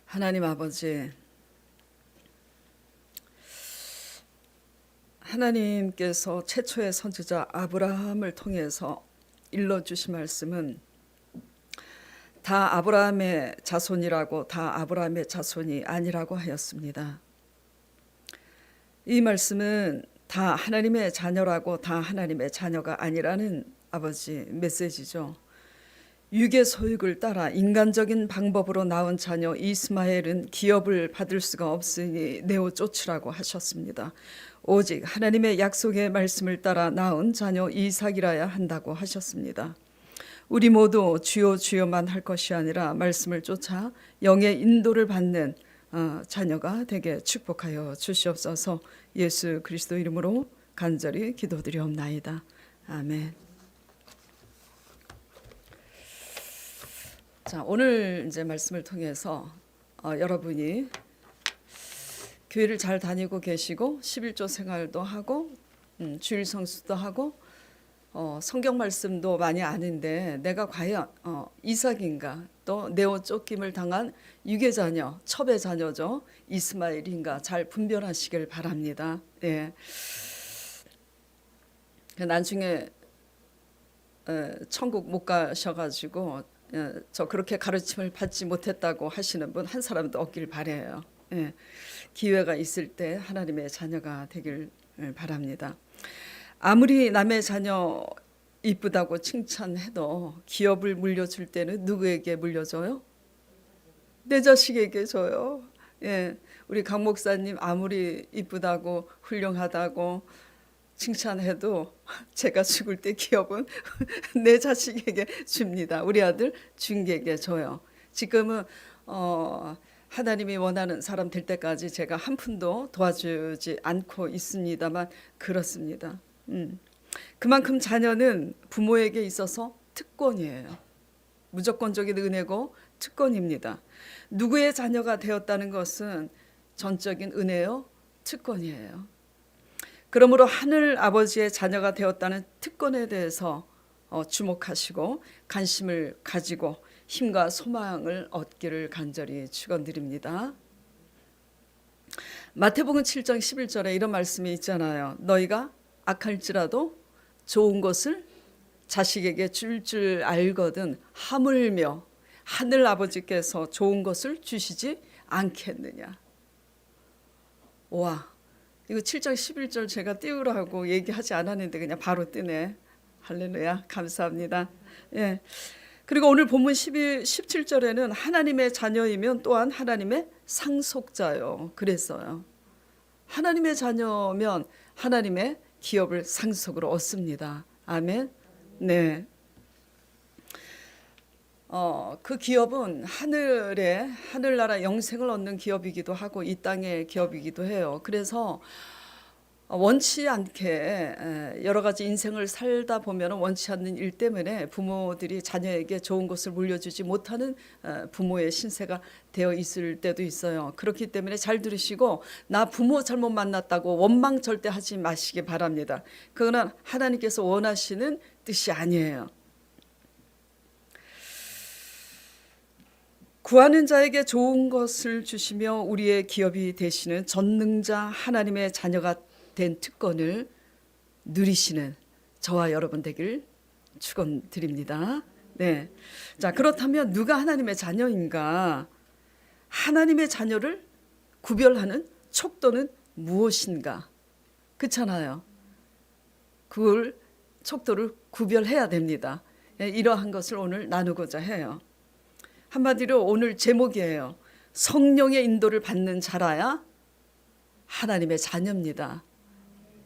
하나님 아버지, 하나님께서 최초의 선지자 아브라함을 통해서 일러주신 말씀은 다 아브라함의 자손이라고, 다 아브라함의 자손이 아니라고 하였습니다. 이 말씀은 다 하나님의 자녀라고, 다 하나님의 자녀가 아니라는 아버지 메시지죠. 육의 소육을 따라 인간적인 방법으로 낳은 자녀 이스마엘은 기업을 받을 수가 없으니 내어 쫓으라고 하셨습니다. 오직 하나님의 약속의 말씀을 따라 낳은 자녀 이삭이라야 한다고 하셨습니다. 우리 모두 주여 주여만 할 것이 아니라 말씀을 쫓아 영의 인도를 받는 자녀가 되게 축복하여 주시옵소서. 예수 그리스도 이름으로 간절히 기도드리옵나이다. 아멘. 자, 오늘 이제 말씀을 통해서 여러분이 교회를 잘 다니고 계시고 11조 생활도 하고 주일 성수도 하고 성경 말씀도 많이 아는데 내가 과연 이삭인가, 또 내어 쫓김을 당한 유괴 자녀, 첩의 자녀죠, 이스마엘인가 잘 분별하시길 바랍니다. 예. 나중에 천국 못 가셔가지고 저 그렇게 가르침을 받지 못했다고 하시는 분 한 사람도 없길 바라요. 예. 기회가 있을 때 하나님의 자녀가 되길 바랍니다. 아무리 남의 자녀 이쁘다고 칭찬해도 기업을 물려줄 때는 누구에게 물려줘요? 내 자식에게 줘요. 예. 우리 강 목사님 아무리 이쁘다고 훌륭하다고 칭찬해도 제가 죽을 때 기업은 내 자식에게 줍니다. 우리 아들 준기에게 줘요. 지금은 하나님이 원하는 사람 될 때까지 제가 한 푼도 도와주지 않고 있습니다만 그렇습니다. 그만큼 자녀는 부모에게 있어서 특권이에요. 무조건적인 은혜고 특권입니다. 누구의 자녀가 되었다는 것은 전적인 은혜요, 특권이에요. 그러므로 하늘 아버지의 자녀가 되었다는 특권에 대해서 주목하시고 관심을 가지고 힘과 소망을 얻기를 간절히 축원드립니다. 마태복음 7장 11절에 이런 말씀이 있잖아요. 너희가 악할지라도 좋은 것을 자식에게 줄 알거든 하물며 하늘 아버지께서 좋은 것을 주시지 않겠느냐. 와, 이거 7장 11절 제가 띄우라고 얘기하지 않았는데 그냥 바로 뜨네. 할렐루야, 감사합니다. 예. 그리고 오늘 본문 17절에는 하나님의 자녀이면 또한 하나님의 상속자요 그랬어요. 하나님의 자녀면 하나님의 기업을 상속으로 얻습니다. 아멘. 네. 그 기업은 하늘나라 영생을 얻는 기업이기도 하고 이 땅의 기업이기도 해요. 그래서 원치 않게 여러 가지 인생을 살다 보면 원치 않는 일 때문에 부모들이 자녀에게 좋은 것을 물려주지 못하는 부모의 신세가 되어 있을 때도 있어요. 그렇기 때문에 잘 들으시고 나 부모 잘못 만났다고 원망 절대 하지 마시기 바랍니다. 그거는 하나님께서 원하시는 뜻이 아니에요. 구하는 자에게 좋은 것을 주시며 우리의 기업이 되시는 전능자 하나님의 자녀가 된 특권을 누리시는 저와 여러분 되길 축원드립니다. 네. 자, 그렇다면 누가 하나님의 자녀인가? 하나님의 자녀를 구별하는 척도는 무엇인가? 그렇잖아요. 그걸 척도를 구별해야 됩니다. 이러한 것을 오늘 나누고자 해요. 한마디로 오늘 제목이에요. 성령의 인도를 받는 자라야 하나님의 자녀입니다.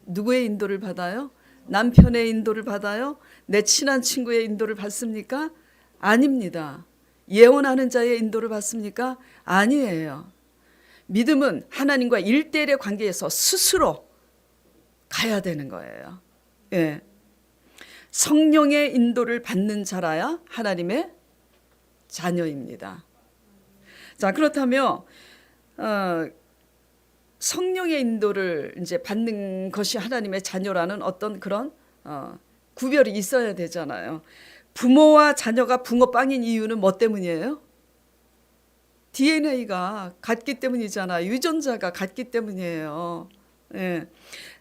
누구의 인도를 받아요? 남편의 인도를 받아요? 내 친한 친구의 인도를 받습니까? 아닙니다. 예언하는 자의 인도를 받습니까? 아니에요. 믿음은 하나님과 1대1의 관계에서 스스로 가야 되는 거예요. 예. 성령의 인도를 받는 자라야 하나님의 자녀입니다. 자, 그렇다면 성령의 인도를 이제 받는 것이 하나님의 자녀라는 어떤 그런 구별이 있어야 되잖아요. 부모와 자녀가 붕어빵인 이유는 뭐 때문이에요? DNA가 같기 때문이잖아. 유전자가 같기 때문이에요. 예.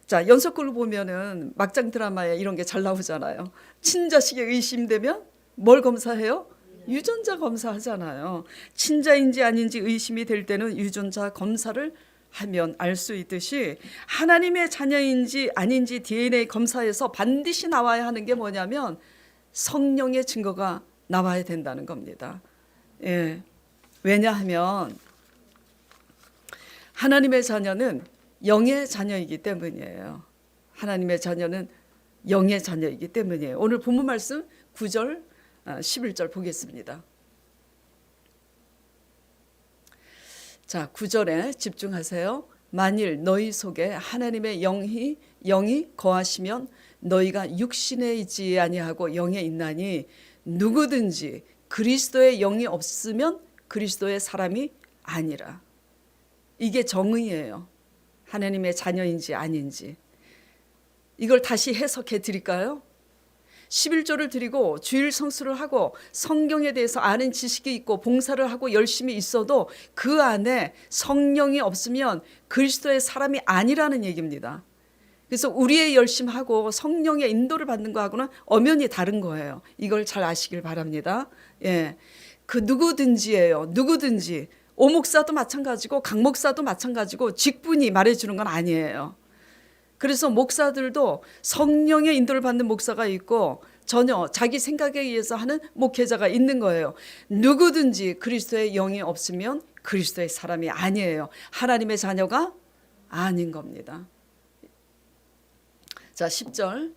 자, 연속글로 보면은 막장 드라마에 이런 게 잘 나오잖아요. 친자식이 의심되면 뭘 검사해요? 유전자 검사하잖아요. 친자인지 아닌지 의심이 될 때는 유전자 검사를 하면 알 수 있듯이 하나님의 자녀인지 아닌지 DNA 검사에서 반드시 나와야 하는 게 뭐냐면 성령의 증거가 나와야 된다는 겁니다. 예. 왜냐하면 하나님의 자녀는 영의 자녀이기 때문이에요. 하나님의 자녀는 영의 자녀이기 때문이에요. 오늘 본문 말씀 9절, 11절 보겠습니다. 자, 9절에 집중하세요. 만일 너희 속에 하나님의 영이 거하시면 너희가 육신에 있지 아니하고 영에 있나니 누구든지 그리스도의 영이 없으면 그리스도의 사람이 아니라. 이게 정의예요. 하나님의 자녀인지 아닌지. 이걸 다시 해석해 드릴까요? 11조를 드리고 주일 성수를 하고 성경에 대해서 아는 지식이 있고 봉사를 하고 열심히 있어도 그 안에 성령이 없으면 그리스도의 사람이 아니라는 얘기입니다. 그래서 우리의 열심하고 성령의 인도를 받는 거하고는 엄연히 다른 거예요. 이걸 잘 아시길 바랍니다. 예, 그 누구든지예요. 누구든지. 오목사도 마찬가지고 강목사도 마찬가지고 직분이 말해주는 건 아니에요. 그래서 목사들도 성령의 인도를 받는 목사가 있고 전혀 자기 생각에 의해서 하는 목회자가 있는 거예요. 누구든지 그리스도의 영이 없으면 그리스도의 사람이 아니에요. 하나님의 자녀가 아닌 겁니다. 자, 10절.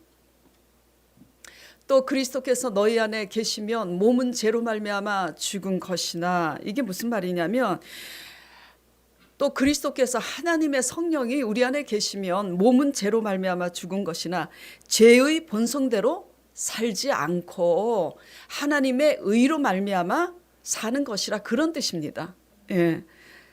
또 그리스도께서 너희 안에 계시면 몸은 죄로 말미암아 죽은 것이나. 이게 무슨 말이냐면 또 그리스도께서 하나님의 성령이 우리 안에 계시면 몸은 죄로 말미암아 죽은 것이나 죄의 본성대로 살지 않고 하나님의 의로 말미암아 사는 것이라, 그런 뜻입니다. 예.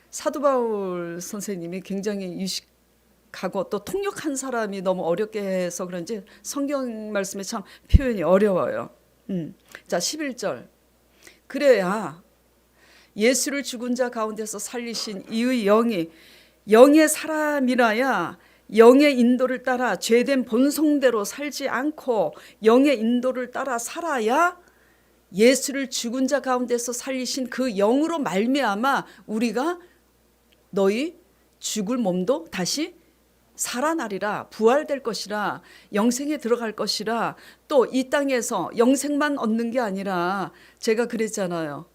사도 바울 선생님이 굉장히 유식하고 또 통역한 사람이 너무 어렵게 해서 그런지 성경 말씀에 참 표현이 어려워요. 자, 11절. 그래야 예수를 죽은 자 가운데서 살리신 이의 영이 영의 사람이라야 영의 인도를 따라 죄된 본성대로 살지 않고 영의 인도를 따라 살아야 예수를 죽은 자 가운데서 살리신 그 영으로 말미암아 우리가 너희 죽을 몸도 다시 살아나리라, 부활될 것이라, 영생에 들어갈 것이라. 또 이 땅에서 영생만 얻는 게 아니라 제가 그랬잖아요.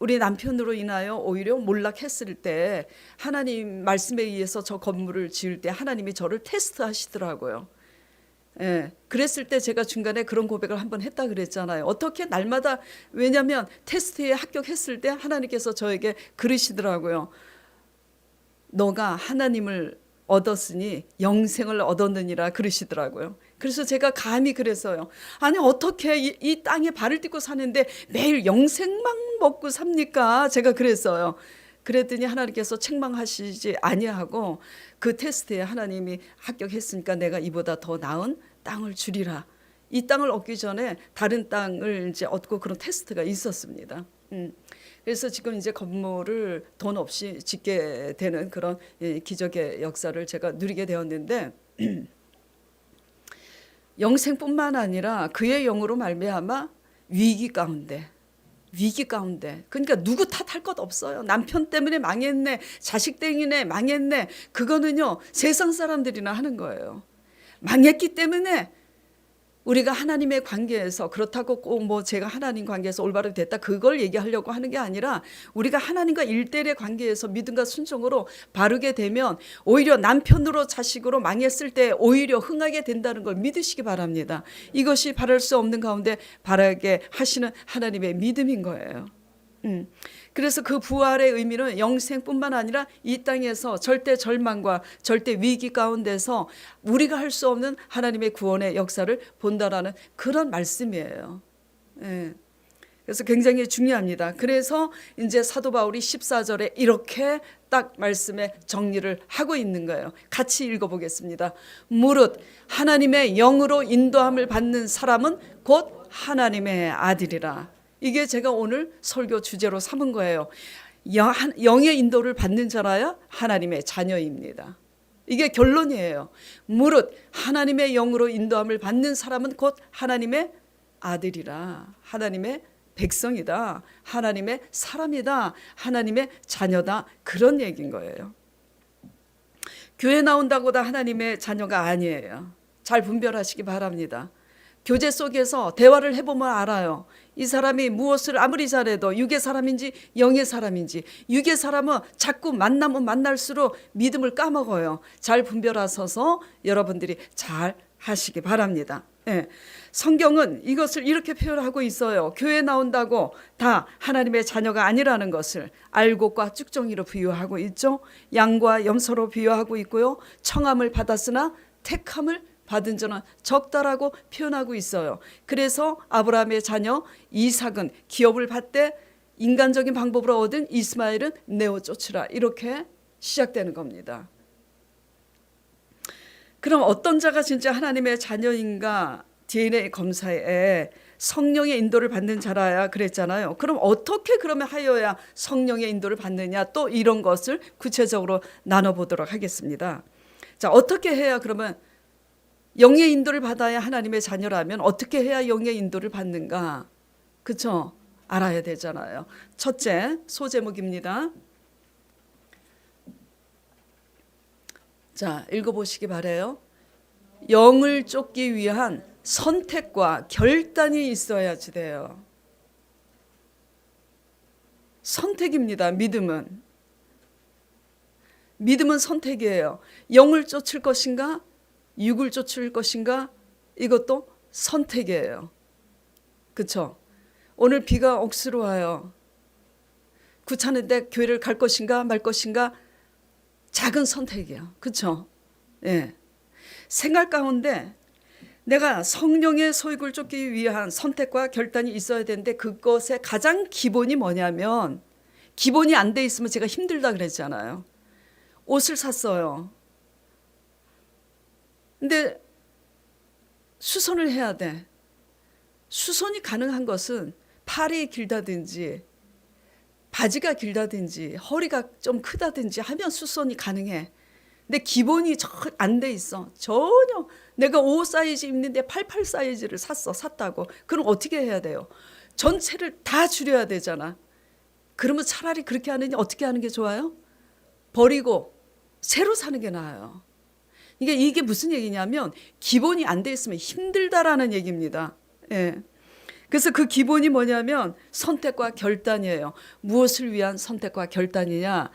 우리 남편으로 인하여 오히려 몰락했을 때 하나님 말씀에 의해서 저 건물을 지을 때 하나님이 저를 테스트하시더라고요. 예, 그랬을 때 제가 중간에 그런 고백을 한번 했다 그랬잖아요. 어떻게 날마다, 왜냐하면 테스트에 합격했을 때 하나님께서 저에게 그러시더라고요. 너가 하나님을 얻었으니 영생을 얻었느니라 그러시더라고요. 그래서 제가 감히 그래서요. 아니 어떻게 이 땅에 발을 딛고 사는데 매일 영생만 먹고 삽니까? 제가 그랬어요. 그랬더니 하나님께서 책망하시지 아니하고 그 테스트에 하나님이 합격했으니까 내가 이보다 더 나은 땅을 주리라. 이 땅을 얻기 전에 다른 땅을 이제 얻고 그런 테스트가 있었습니다. 그래서 지금 이제 건물을 돈 없이 짓게 되는 그런 기적의 역사를 제가 누리게 되었는데 영생뿐만 아니라 그의 영으로 말미암아 위기 가운데, 그러니까 누구 탓할 것 없어요. 남편 때문에 망했네, 자식 때문에 망했네, 그거는요 세상 사람들이나 하는 거예요. 망했기 때문에 우리가 하나님의 관계에서, 그렇다고 꼭 뭐 제가 하나님 관계에서 올바르게 됐다 그걸 얘기하려고 하는 게 아니라 우리가 하나님과 일대일의 관계에서 믿음과 순종으로 바르게 되면 오히려 남편으로 자식으로 망했을 때 오히려 흥하게 된다는 걸 믿으시기 바랍니다. 이것이 바랄 수 없는 가운데 바라게 하시는 하나님의 믿음인 거예요. 그래서 그 부활의 의미는 영생뿐만 아니라 이 땅에서 절대 절망과 절대 위기 가운데서 우리가 할 수 없는 하나님의 구원의 역사를 본다라는 그런 말씀이에요. 예. 그래서 굉장히 중요합니다. 그래서 이제 사도 바울이 14절에 이렇게 딱 말씀에 정리를 하고 있는 거예요. 같이 읽어보겠습니다. 무릇 하나님의 영으로 인도함을 받는 사람은 곧 하나님의 아들이라. 이게 제가 오늘 설교 주제로 삼은 거예요. 영의 인도를 받는 자라야 하나님의 자녀입니다. 이게 결론이에요. 무릇 하나님의 영으로 인도함을 받는 사람은 곧 하나님의 아들이라, 하나님의 백성이다, 하나님의 사람이다, 하나님의 자녀다, 그런 얘기인 거예요. 교회 나온다고 다 하나님의 자녀가 아니에요. 잘 분별하시기 바랍니다. 교제 속에서 대화를 해보면 알아요. 이 사람이 무엇을 아무리 잘해도 육의 사람인지 영의 사람인지, 육의 사람은 자꾸 만나면 만날수록 믿음을 까먹어요. 잘 분별하셔서 여러분들이 잘 하시기 바랍니다. 예. 성경은 이것을 이렇게 표현하고 있어요. 교회 나온다고 다 하나님의 자녀가 아니라는 것을 알곡과 쭉정이로 비유하고 있죠. 양과 염소로 비유하고 있고요. 청함을 받았으나 택함을 받은 자는 적다라고 표현하고 있어요. 그래서 아브라함의 자녀 이삭은 기업을 받되 인간적인 방법으로 얻은 이스마엘은 내어 쫓으라, 이렇게 시작되는 겁니다. 그럼 어떤 자가 진짜 하나님의 자녀인가? DNA 검사에 성령의 인도를 받는 자라야 그랬잖아요. 그럼 어떻게 그러면 하여야 성령의 인도를 받느냐? 또 이런 것을 구체적으로 나눠보도록 하겠습니다. 자, 어떻게 해야 그러면 영의 인도를 받아야 하나님의 자녀라면 어떻게 해야 영의 인도를 받는가? 그렇죠? 알아야 되잖아요. 첫째, 소제목입니다. 자, 읽어보시기 바라요. 영을 쫓기 위한 선택과 결단이 있어야지 돼요. 선택입니다. 믿음은 선택이에요. 영을 쫓을 것인가, 육을 쫓을 것인가, 이것도 선택이에요. 그렇죠? 오늘 비가 억수로 와요. 귀찮은데 교회를 갈 것인가 말 것인가, 작은 선택이에요. 그렇죠? 예. 생활 가운데 내가 성령의 소욕을 쫓기 위한 선택과 결단이 있어야 되는데 그것의 가장 기본이 뭐냐면, 기본이 안 돼 있으면 제가 힘들다 그랬잖아요. 옷을 샀어요. 근데 수선을 해야 돼. 수선이 가능한 것은 팔이 길다든지 바지가 길다든지 허리가 좀 크다든지 하면 수선이 가능해. 근데 기본이 안 돼 있어. 전혀. 내가 5 사이즈 입는데 88 사이즈를 샀다고. 그럼 어떻게 해야 돼요? 전체를 다 줄여야 되잖아. 그러면 차라리 그렇게 하느니 어떻게 하는 게 좋아요? 버리고 새로 사는 게 나아요. 이게 무슨 얘기냐면 기본이 안 돼 있으면 힘들다라는 얘기입니다. 예. 그래서 그 기본이 뭐냐면 선택과 결단이에요. 무엇을 위한 선택과 결단이냐?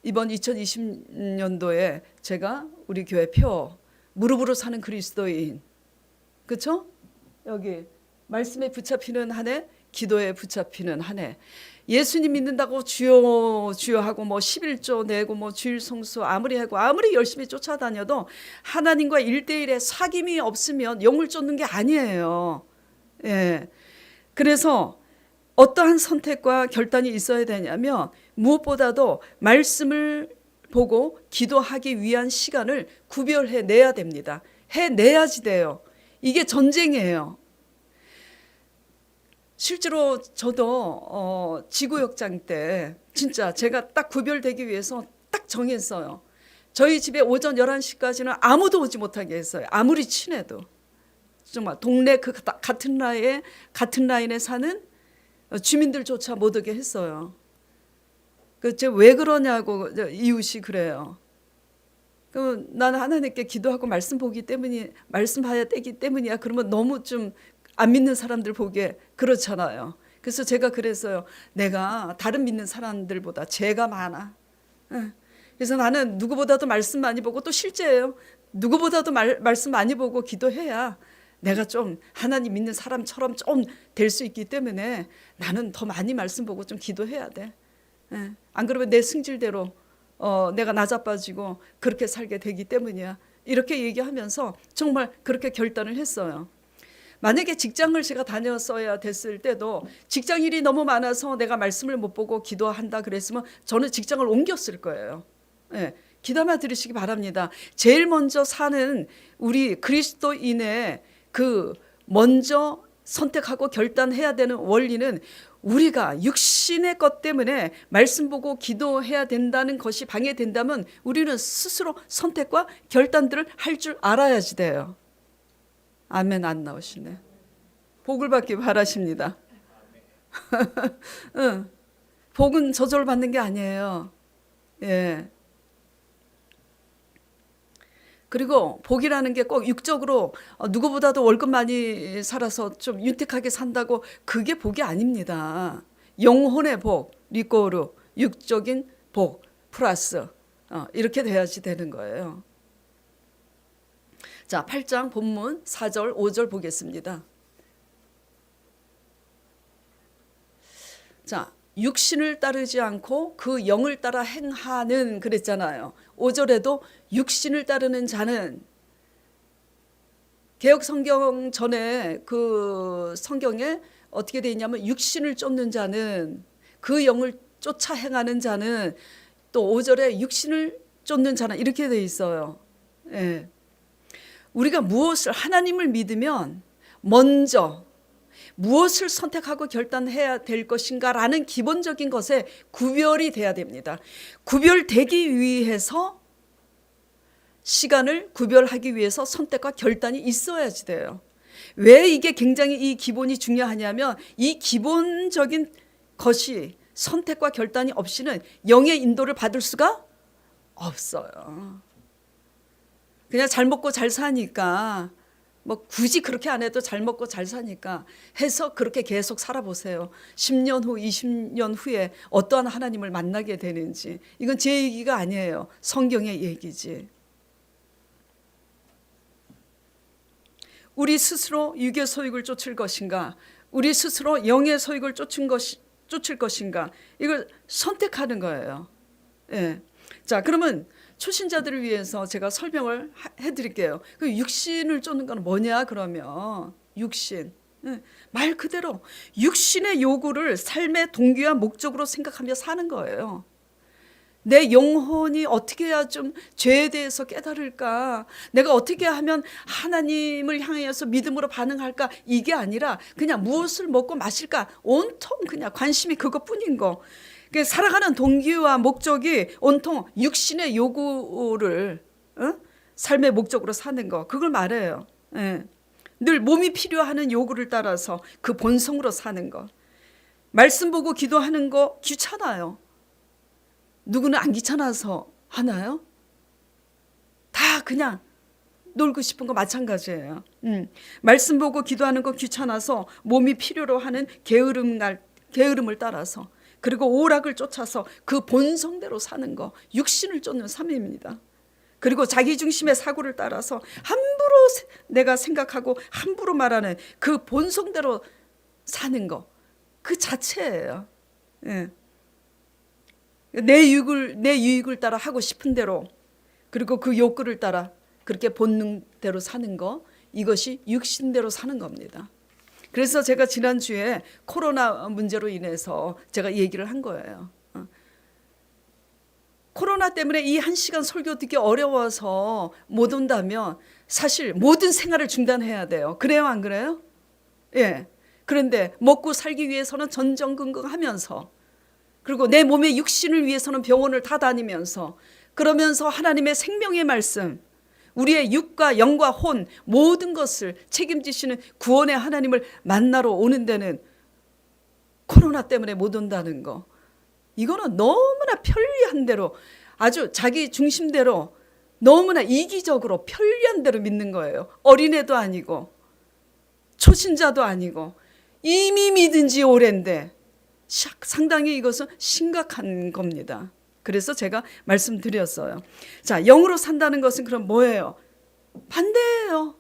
이번 2020년도에 제가 우리 교회 표 무릎으로 사는 그리스도인, 그렇죠? 여기 말씀에 붙잡히는 한 해, 기도에 붙잡히는 한 해. 예수님 믿는다고 주여 주여 하고 뭐 11조 내고 뭐 주일 성수 아무리 하고 아무리 열심히 쫓아다녀도 하나님과 1대1의 사귐이 없으면 영을 쫓는 게 아니에요. 예. 그래서 어떠한 선택과 결단이 있어야 되냐면 무엇보다도 말씀을 보고 기도하기 위한 시간을 구별해 내야 됩니다. 해내야지 돼요. 이게 전쟁이에요. 실제로 저도 지구역장 때 진짜 제가 딱 구별되기 위해서 딱 정했어요. 저희 집에 오전 11시까지는 아무도 오지 못하게 했어요. 아무리 친해도. 정말 동네 그 같은 라인에 사는 주민들조차 못 오게 했어요. 왜 그러냐고 이웃이 그래요. 그럼 나는 하나님께 기도하고 말씀 보기 때문이, 말씀 봐야 되기 때문이야. 그러면 너무 좀 안 믿는 사람들 보기에 그렇잖아요. 그래서 제가 그랬어요. 내가 다른 믿는 사람들보다 죄가 많아. 그래서 나는 누구보다도 말씀 많이 보고, 또 실제예요. 누구보다도 말씀 많이 보고 기도해야 내가 좀 하나님 믿는 사람처럼 좀 될 수 있기 때문에 나는 더 많이 말씀 보고 좀 기도해야 돼. 안 그러면 내 승질대로 내가 나자빠지고 그렇게 살게 되기 때문이야. 이렇게 얘기하면서 정말 그렇게 결단을 했어요. 만약에 직장을 제가 다녔어야 됐을 때도 직장 일이 너무 많아서 내가 말씀을 못 보고 기도한다 그랬으면 저는 직장을 옮겼을 거예요. 예, 귀담아 들으시기 바랍니다. 제일 먼저 사는 우리 그리스도인의 그 먼저 선택하고 결단해야 되는 원리는 우리가 육신의 것 때문에 말씀 보고 기도해야 된다는 것이 방해된다면 우리는 스스로 선택과 결단들을 할 줄 알아야지 돼요. 아멘. 안 나오시네. 복을 받기 바라십니다. 응. 복은 저절로 받는 게 아니에요. 예. 그리고 복이라는 게 꼭 육적으로 누구보다도 월급 많이 살아서 좀 윤택하게 산다고 그게 복이 아닙니다. 영혼의 복, 리꼬르, 육적인 복 플러스 이렇게 돼야지 되는 거예요. 자, 8장 본문 4절 5절 보겠습니다. 자, 육신을 따르지 않고 그 영을 따라 행하는 그랬잖아요. 5절에도 육신을 따르는 자는 개역 성경 전에 그 성경에 어떻게 돼 있냐면 육신을 쫓는 자는 그 영을 쫓아 행하는 자는 또 5절에 육신을 쫓는 자는 이렇게 돼 있어요. 예. 우리가 무엇을 하나님을 믿으면 먼저 무엇을 선택하고 결단해야 될 것인가라는 기본적인 것에 구별이 돼야 됩니다. 구별되기 위해서 시간을 구별하기 위해서 선택과 결단이 있어야지 돼요. 왜 이게 굉장히 이 기본이 중요하냐면 이 기본적인 것이 선택과 결단이 없이는 영의 인도를 받을 수가 없어요. 그냥 잘 먹고 잘 사니까 뭐 굳이 그렇게 안 해도 잘 먹고 잘 사니까 해서 그렇게 계속 살아보세요. 10년 후, 20년 후에 어떠한 하나님을 만나게 되는지. 이건 제 얘기가 아니에요. 성경의 얘기지. 우리 스스로 육의 소욕을 쫓을 것인가, 우리 스스로 영의 소욕을 쫓을 것인가, 이걸 선택하는 거예요. 예. 자, 그러면 초신자들을 위해서 제가 설명을 해드릴게요. 그 육신을 쫓는 건 뭐냐 그러면 육신. 말 그대로 육신의 요구를 삶의 동기와 목적으로 생각하며 사는 거예요. 내 영혼이 어떻게 해야 좀 죄에 대해서 깨달을까? 내가 어떻게 하면 하나님을 향해서 믿음으로 반응할까? 이게 아니라 그냥 무엇을 먹고 마실까? 온통 그냥 관심이 그것뿐인 거. 살아가는 동기와 목적이 온통 육신의 요구를 삶의 목적으로 사는 거. 그걸 말해요. 예. 늘 몸이 필요하는 요구를 따라서 그 본성으로 사는 거. 말씀 보고 기도하는 거 귀찮아요. 누구는 안 귀찮아서 하나요? 다 그냥 놀고 싶은 거 마찬가지예요. 말씀 보고 기도하는 거 귀찮아서 몸이 필요로 하는 게으름을 따라서 그리고 오락을 쫓아서 그 본성대로 사는 거, 육신을 쫓는 삶입니다. 그리고 자기중심의 사고를 따라서 함부로 내가 생각하고 함부로 말하는 그 본성대로 사는 거, 그 자체예요. 예. 내 유익을 따라 하고 싶은 대로, 그리고 그 욕구를 따라 그렇게 본능대로 사는 거, 이것이 육신대로 사는 겁니다. 그래서 제가 지난주에 코로나 문제로 인해서 제가 얘기를 한 거예요. 코로나 때문에 이 1시간 설교 듣기 어려워서 못 온다면 사실 모든 생활을 중단해야 돼요. 그래요, 안 그래요? 예. 그런데 먹고 살기 위해서는 전전긍긍하면서, 그리고 내 몸의 육신을 위해서는 병원을 다 다니면서, 그러면서 하나님의 생명의 말씀, 우리의 육과 영과 혼 모든 것을 책임지시는 구원의 하나님을 만나러 오는 데는 코로나 때문에 못 온다는 거, 이거는 너무나 편리한 대로, 아주 자기 중심대로, 너무나 이기적으로 편리한 대로 믿는 거예요. 어린애도 아니고 초신자도 아니고 이미 믿은 지 오랜데 상당히 이것은 심각한 겁니다. 그래서 제가 말씀드렸어요. 자, 영으로 산다는 것은 그럼 뭐예요? 반대예요.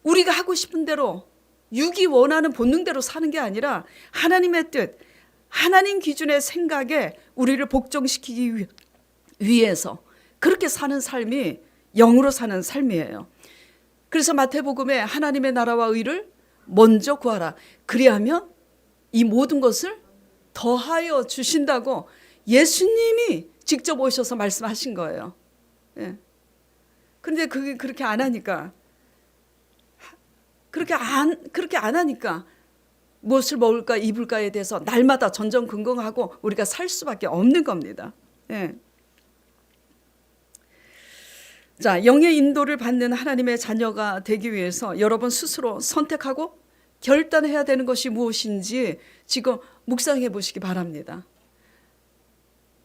우리가 하고 싶은 대로, 육이 원하는 본능대로 사는 게 아니라 하나님의 뜻, 하나님 기준의 생각에 우리를 복종시키기 위해서 그렇게 사는 삶이 영으로 사는 삶이에요. 그래서 마태복음에 하나님의 나라와 의를 먼저 구하라. 그리하면 이 모든 것을 더하여 주신다고 예수님이 직접 오셔서 말씀하신 거예요. 예. 그런데 그게 그렇게 안 하니까 그렇게 안 하니까 무엇을 먹을까 입을까에 대해서 날마다 전전긍긍하고 우리가 살 수밖에 없는 겁니다. 예. 자, 영의 인도를 받는 하나님의 자녀가 되기 위해서 여러분 스스로 선택하고 결단해야 되는 것이 무엇인지 지금 묵상해 보시기 바랍니다.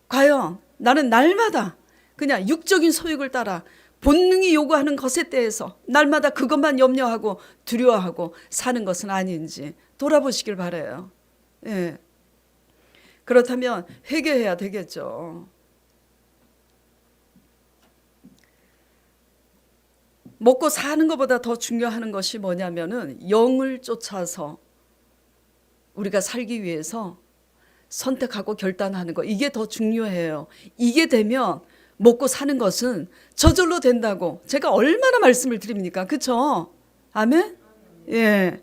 과연 나는 날마다 그냥 육적인 소욕을 따라 본능이 요구하는 것에 대해서 날마다 그것만 염려하고 두려워하고 사는 것은 아닌지 돌아보시길 바라요. 예. 그렇다면 회개해야 되겠죠. 먹고 사는 것보다 더 중요한 것이 뭐냐면은 영을 쫓아서 우리가 살기 위해서 선택하고 결단하는 거, 이게 더 중요해요. 이게 되면 먹고 사는 것은 저절로 된다고 제가 얼마나 말씀을 드립니까? 그렇죠? 아멘? 예.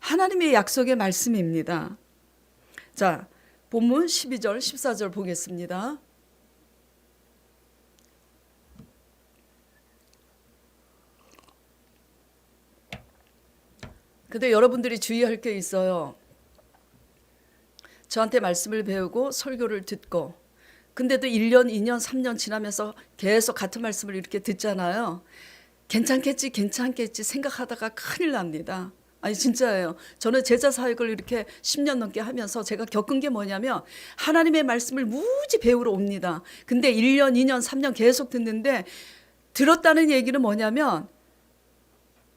하나님의 약속의 말씀입니다. 자, 본문 12절, 14절 보겠습니다. 근데 여러분들이 주의할 게 있어요. 저한테 말씀을 배우고 설교를 듣고 근데도 1년, 2년, 3년 지나면서 계속 같은 말씀을 이렇게 듣잖아요. 괜찮겠지 생각하다가 큰일 납니다. 아니 진짜예요. 저는 제자 사역을 이렇게 10년 넘게 하면서 제가 겪은 게 뭐냐면 하나님의 말씀을 무지 배우러 옵니다. 근데 1년, 2년, 3년 계속 듣는데 들었다는 얘기는 뭐냐면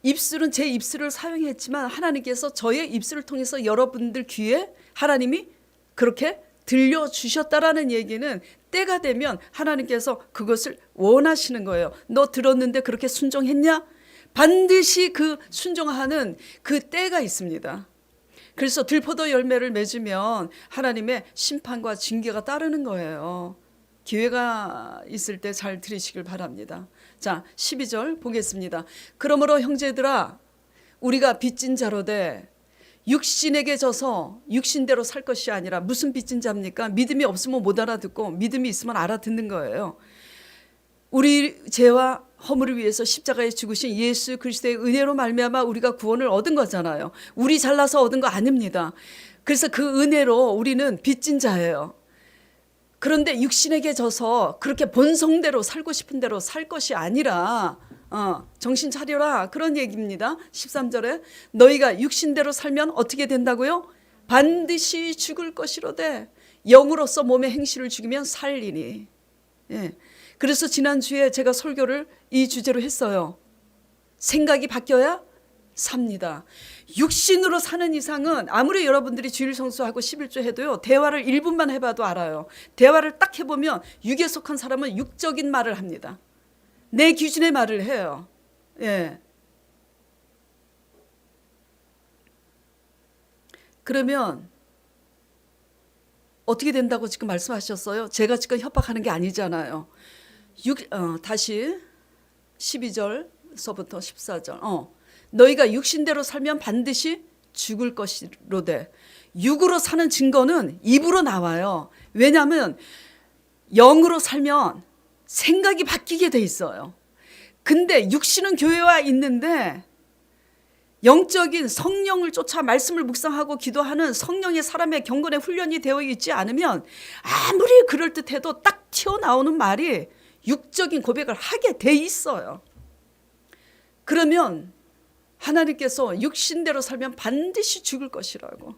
입술은 제 입술을 사용했지만 하나님께서 저의 입술을 통해서 여러분들 귀에 하나님이 그렇게 들려주셨다라는 얘기는 때가 되면 하나님께서 그것을 원하시는 거예요. 너 들었는데 그렇게 순종했냐? 반드시 그 순종하는 그 때가 있습니다. 그래서 들포도 열매를 맺으면 하나님의 심판과 징계가 따르는 거예요. 기회가 있을 때 잘 들으시길 바랍니다. 자, 12절 보겠습니다. 그러므로 형제들아 우리가 빚진 자로되 육신에게 져서 육신대로 살 것이 아니라 무슨 빚진 자입니까? 믿음이 없으면 못 알아듣고 믿음이 있으면 알아듣는 거예요. 우리 죄와 허물을 위해서 십자가에 죽으신 예수 그리스도의 은혜로 말미암아 우리가 구원을 얻은 거잖아요. 우리 잘나서 얻은 거 아닙니다. 그래서 그 은혜로 우리는 빚진 자예요. 그런데 육신에게 져서 그렇게 본성대로 살고 싶은 대로 살 것이 아니라 정신 차려라 그런 얘기입니다. 13절에 너희가 육신대로 살면 어떻게 된다고요? 반드시 죽을 것이로되 영으로서 몸의 행실을 죽이면 살리니. 예. 그래서 지난주에 제가 설교를 이 주제로 했어요. 생각이 바뀌어야 삽니다. 육신으로 사는 이상은 아무리 여러분들이 주일 성수하고 11조 해도요. 대화를 1분만 해봐도 알아요. 대화를 딱 해보면 육에 속한 사람은 육적인 말을 합니다. 내 기준의 말을 해요. 예. 그러면 어떻게 된다고 지금 말씀하셨어요? 제가 지금 협박하는 게 아니잖아요. 다시 12절서부터 14절. 너희가 육신대로 살면 반드시 죽을 것이로되 육으로 사는 증거는 입으로 나와요. 왜냐하면 영으로 살면 생각이 바뀌게 돼 있어요. 근데 육신은 교회와 있는데 영적인 성령을 쫓아 말씀을 묵상하고 기도하는 성령의 사람의 경건의 훈련이 되어 있지 않으면 아무리 그럴듯해도 딱 튀어나오는 말이 육적인 고백을 하게 돼 있어요. 그러면 하나님께서 육신대로 살면 반드시 죽을 것이라고.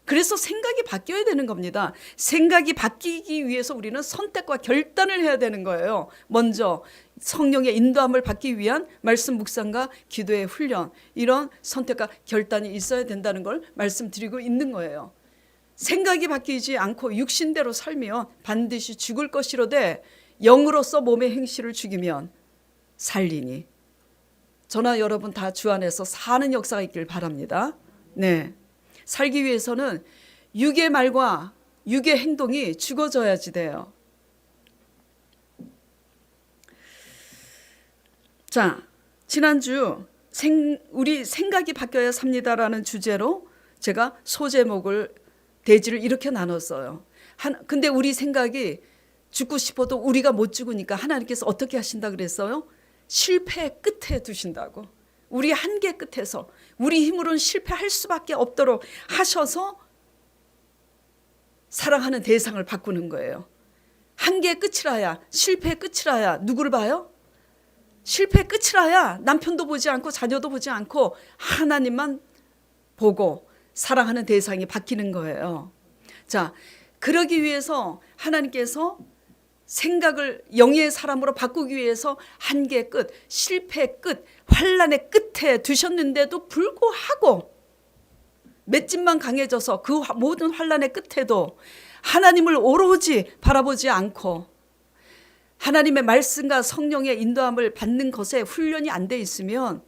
그래서 생각이 바뀌어야 되는 겁니다. 생각이 바뀌기 위해서 우리는 선택과 결단을 해야 되는 거예요. 먼저 성령의 인도함을 받기 위한 말씀 묵상과 기도의 훈련, 이런 선택과 결단이 있어야 된다는 걸 말씀드리고 있는 거예요. 생각이 바뀌지 않고 육신대로 살면 반드시 죽을 것이로되 영으로서 몸의 행실을 죽이면 살리니. 저나 여러분 다 주 안에서 사는 역사가 있길 바랍니다. 네, 살기 위해서는 육의 말과 육의 행동이 죽어져야지 돼요. 자, 지난주 우리 생각이 바뀌어야 삽니다라는 주제로 제가 소제목을 대지를 이렇게 나눴어요. 근데 우리 생각이 죽고 싶어도 우리가 못 죽으니까 하나님께서 어떻게 하신다 그랬어요? 실패의 끝에 두신다고. 우리 한계 끝에서 우리 힘으로는 실패할 수밖에 없도록 하셔서 사랑하는 대상을 바꾸는 거예요. 한계의 끝이라야, 실패의 끝이라야 누구를 봐요? 실패의 끝이라야 남편도 보지 않고 자녀도 보지 않고 하나님만 보고 사랑하는 대상이 바뀌는 거예요. 자, 그러기 위해서 하나님께서 생각을 영의 사람으로 바꾸기 위해서 한계의 끝, 실패의 끝, 환난의 끝에 두셨는데도 불구하고 맷집만 강해져서 그 모든 환난의 끝에도 하나님을 오로지 바라보지 않고 하나님의 말씀과 성령의 인도함을 받는 것에 훈련이 안 돼 있으면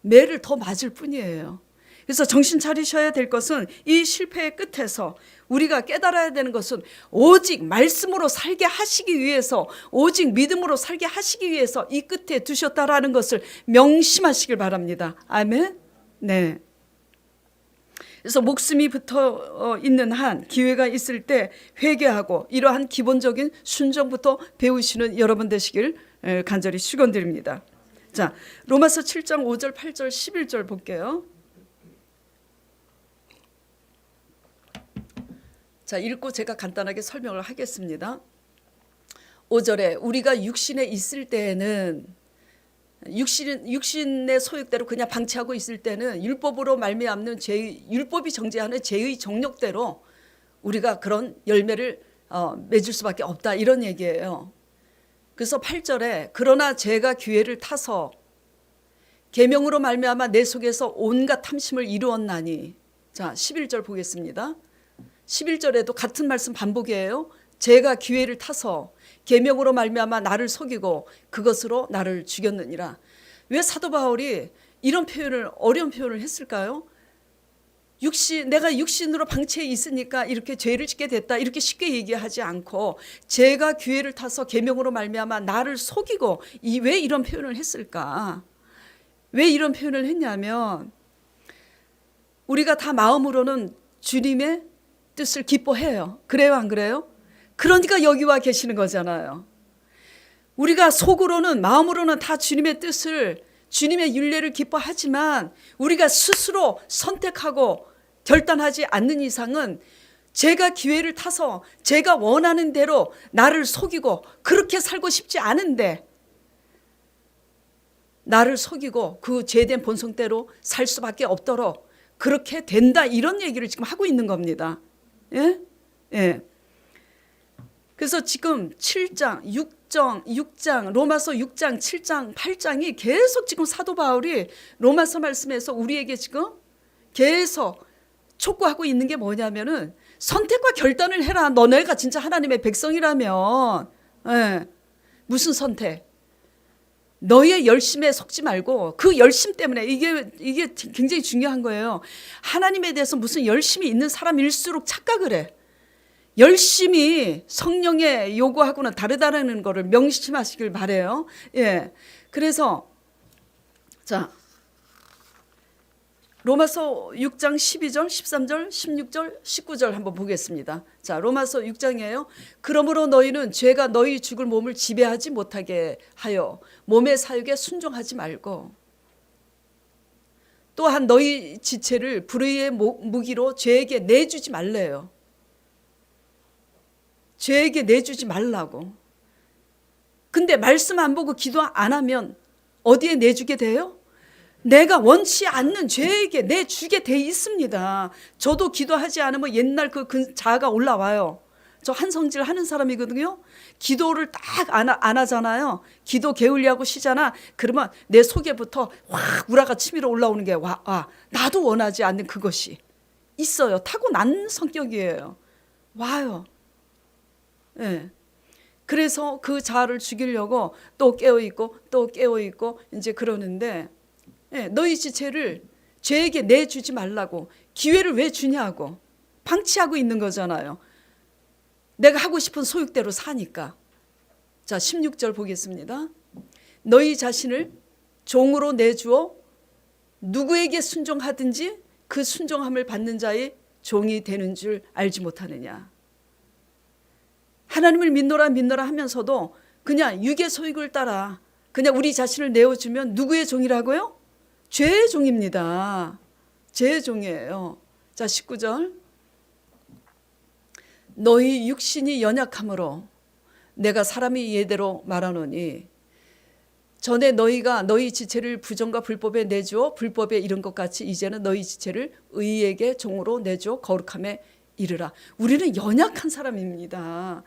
매를 더 맞을 뿐이에요. 그래서 정신 차리셔야 될 것은 이 실패의 끝에서 우리가 깨달아야 되는 것은 오직 말씀으로 살게 하시기 위해서, 오직 믿음으로 살게 하시기 위해서 이 끝에 두셨다라는 것을 명심하시길 바랍니다. 아멘. 네. 그래서 목숨이 붙어 있는 한, 기회가 있을 때 회개하고 이러한 기본적인 순종부터 배우시는 여러분 되시길 간절히 축원드립니다. 자, 로마서 7장 5절, 8절, 11절 볼게요. 자, 읽고 제가 간단하게 설명을 하겠습니다. 5절에 우리가 육신에 있을 때에는 육신의 소욕대로 그냥 방치하고 있을 때는 율법으로 말미암는 율법이 정죄하는 죄의 정욕대로 우리가 그런 열매를 맺을 수밖에 없다, 이런 얘기예요. 그래서 8절에 그러나 죄가 기회를 타서 계명으로 말미암아 내 속에서 온갖 탐심을 이루었나니. 자, 11절 보겠습니다. 11절에도 같은 말씀 반복이에요. 죄가 기회를 타서 계명으로 말미암아 나를 속이고 그것으로 나를 죽였느니라. 왜 사도 바울이 이런 표현을, 어려운 표현을 했을까요? 내가 육신으로 방치해 있으니까 이렇게 죄를 짓게 됐다, 이렇게 쉽게 얘기하지 않고 죄가 기회를 타서 계명으로 말미암아 나를 속이고, 왜 이런 표현을 했을까? 왜 이런 표현을 했냐면 우리가 다 마음으로는 주님의 뜻을 기뻐해요. 그래요, 안 그래요? 그러니까 여기 와 계시는 거잖아요. 우리가 속으로는, 마음으로는 다 주님의 뜻을, 주님의 율례를 기뻐하지만 우리가 스스로 선택하고 결단하지 않는 이상은 제가 기회를 타서 제가 원하는 대로 나를 속이고 그렇게 살고 싶지 않은데 나를 속이고 그 죄된 본성대로 살 수밖에 없도록 그렇게 된다, 이런 얘기를 지금 하고 있는 겁니다. 예? 예. 그래서 지금 7장, 6장, 로마서 6장, 7장, 8장이 계속 지금 사도 바울이 로마서 말씀에서 우리에게 지금 계속 촉구하고 있는 게 뭐냐면은 선택과 결단을 해라. 너네가 진짜 하나님의 백성이라면. 예. 무슨 선택? 너의 열심에 속지 말고 그 열심 때문에, 이게 굉장히 중요한 거예요. 하나님에 대해서 무슨 열심이 있는 사람일수록 착각을 해. 열심히 성령의 요구하고는 다르다는 것을 명심하시길 바래요. 예. 그래서 자, 로마서 6장 12절, 13절, 16절, 19절 한번 보겠습니다. 자, 로마서 6장이에요. 그러므로 너희는 죄가 너희 죽을 몸을 지배하지 못하게 하여 몸의 사육에 순종하지 말고, 또한 너희 지체를 불의의 무기로 죄에게 내주지 말래요. 죄에게 내주지 말라고. 근데 말씀 안 보고 기도 안 하면 어디에 내주게 돼요? 내가 원치 않는 죄에게 내주게 돼 있습니다. 저도 기도하지 않으면 옛날 그 자아가 올라와요. 저 한성질 하는 사람이거든요. 기도를 딱 안 하잖아요. 기도 게을리하고 쉬잖아. 그러면 내 속에부터 확 우라가 치밀어 올라오는 게 나도 원하지 않는 그것이 있어요. 타고난 성격이에요. 와요. 예. 그래서 그 자아를 죽이려고 또 깨어있고 또 깨어있고 이제 그러는데, 예, 너희 지체를 죄에게 내주지 말라고. 기회를 왜 주냐고. 방치하고 있는 거잖아요. 내가 하고 싶은 소욕대로 사니까. 자, 16절 보겠습니다. 너희 자신을 종으로 내주어 누구에게 순종하든지 그 순종함을 받는 자의 종이 되는 줄 알지 못하느냐. 하나님을 믿노라 하면서도 그냥 육의 소욕을 따라 그냥 우리 자신을 내어주면 누구의 종이라고요? 죄의 종입니다. 죄의 종이에요. 자, 19절. 너희 육신이 연약함으로 내가 사람이 예대로 말하노니 전에 너희가 너희 지체를 부정과 불법에 내주어 불법에 이른 것 같이 이제는 너희 지체를 의에게 종으로 내주어 거룩함에 이르라. 우리는 연약한 사람입니다.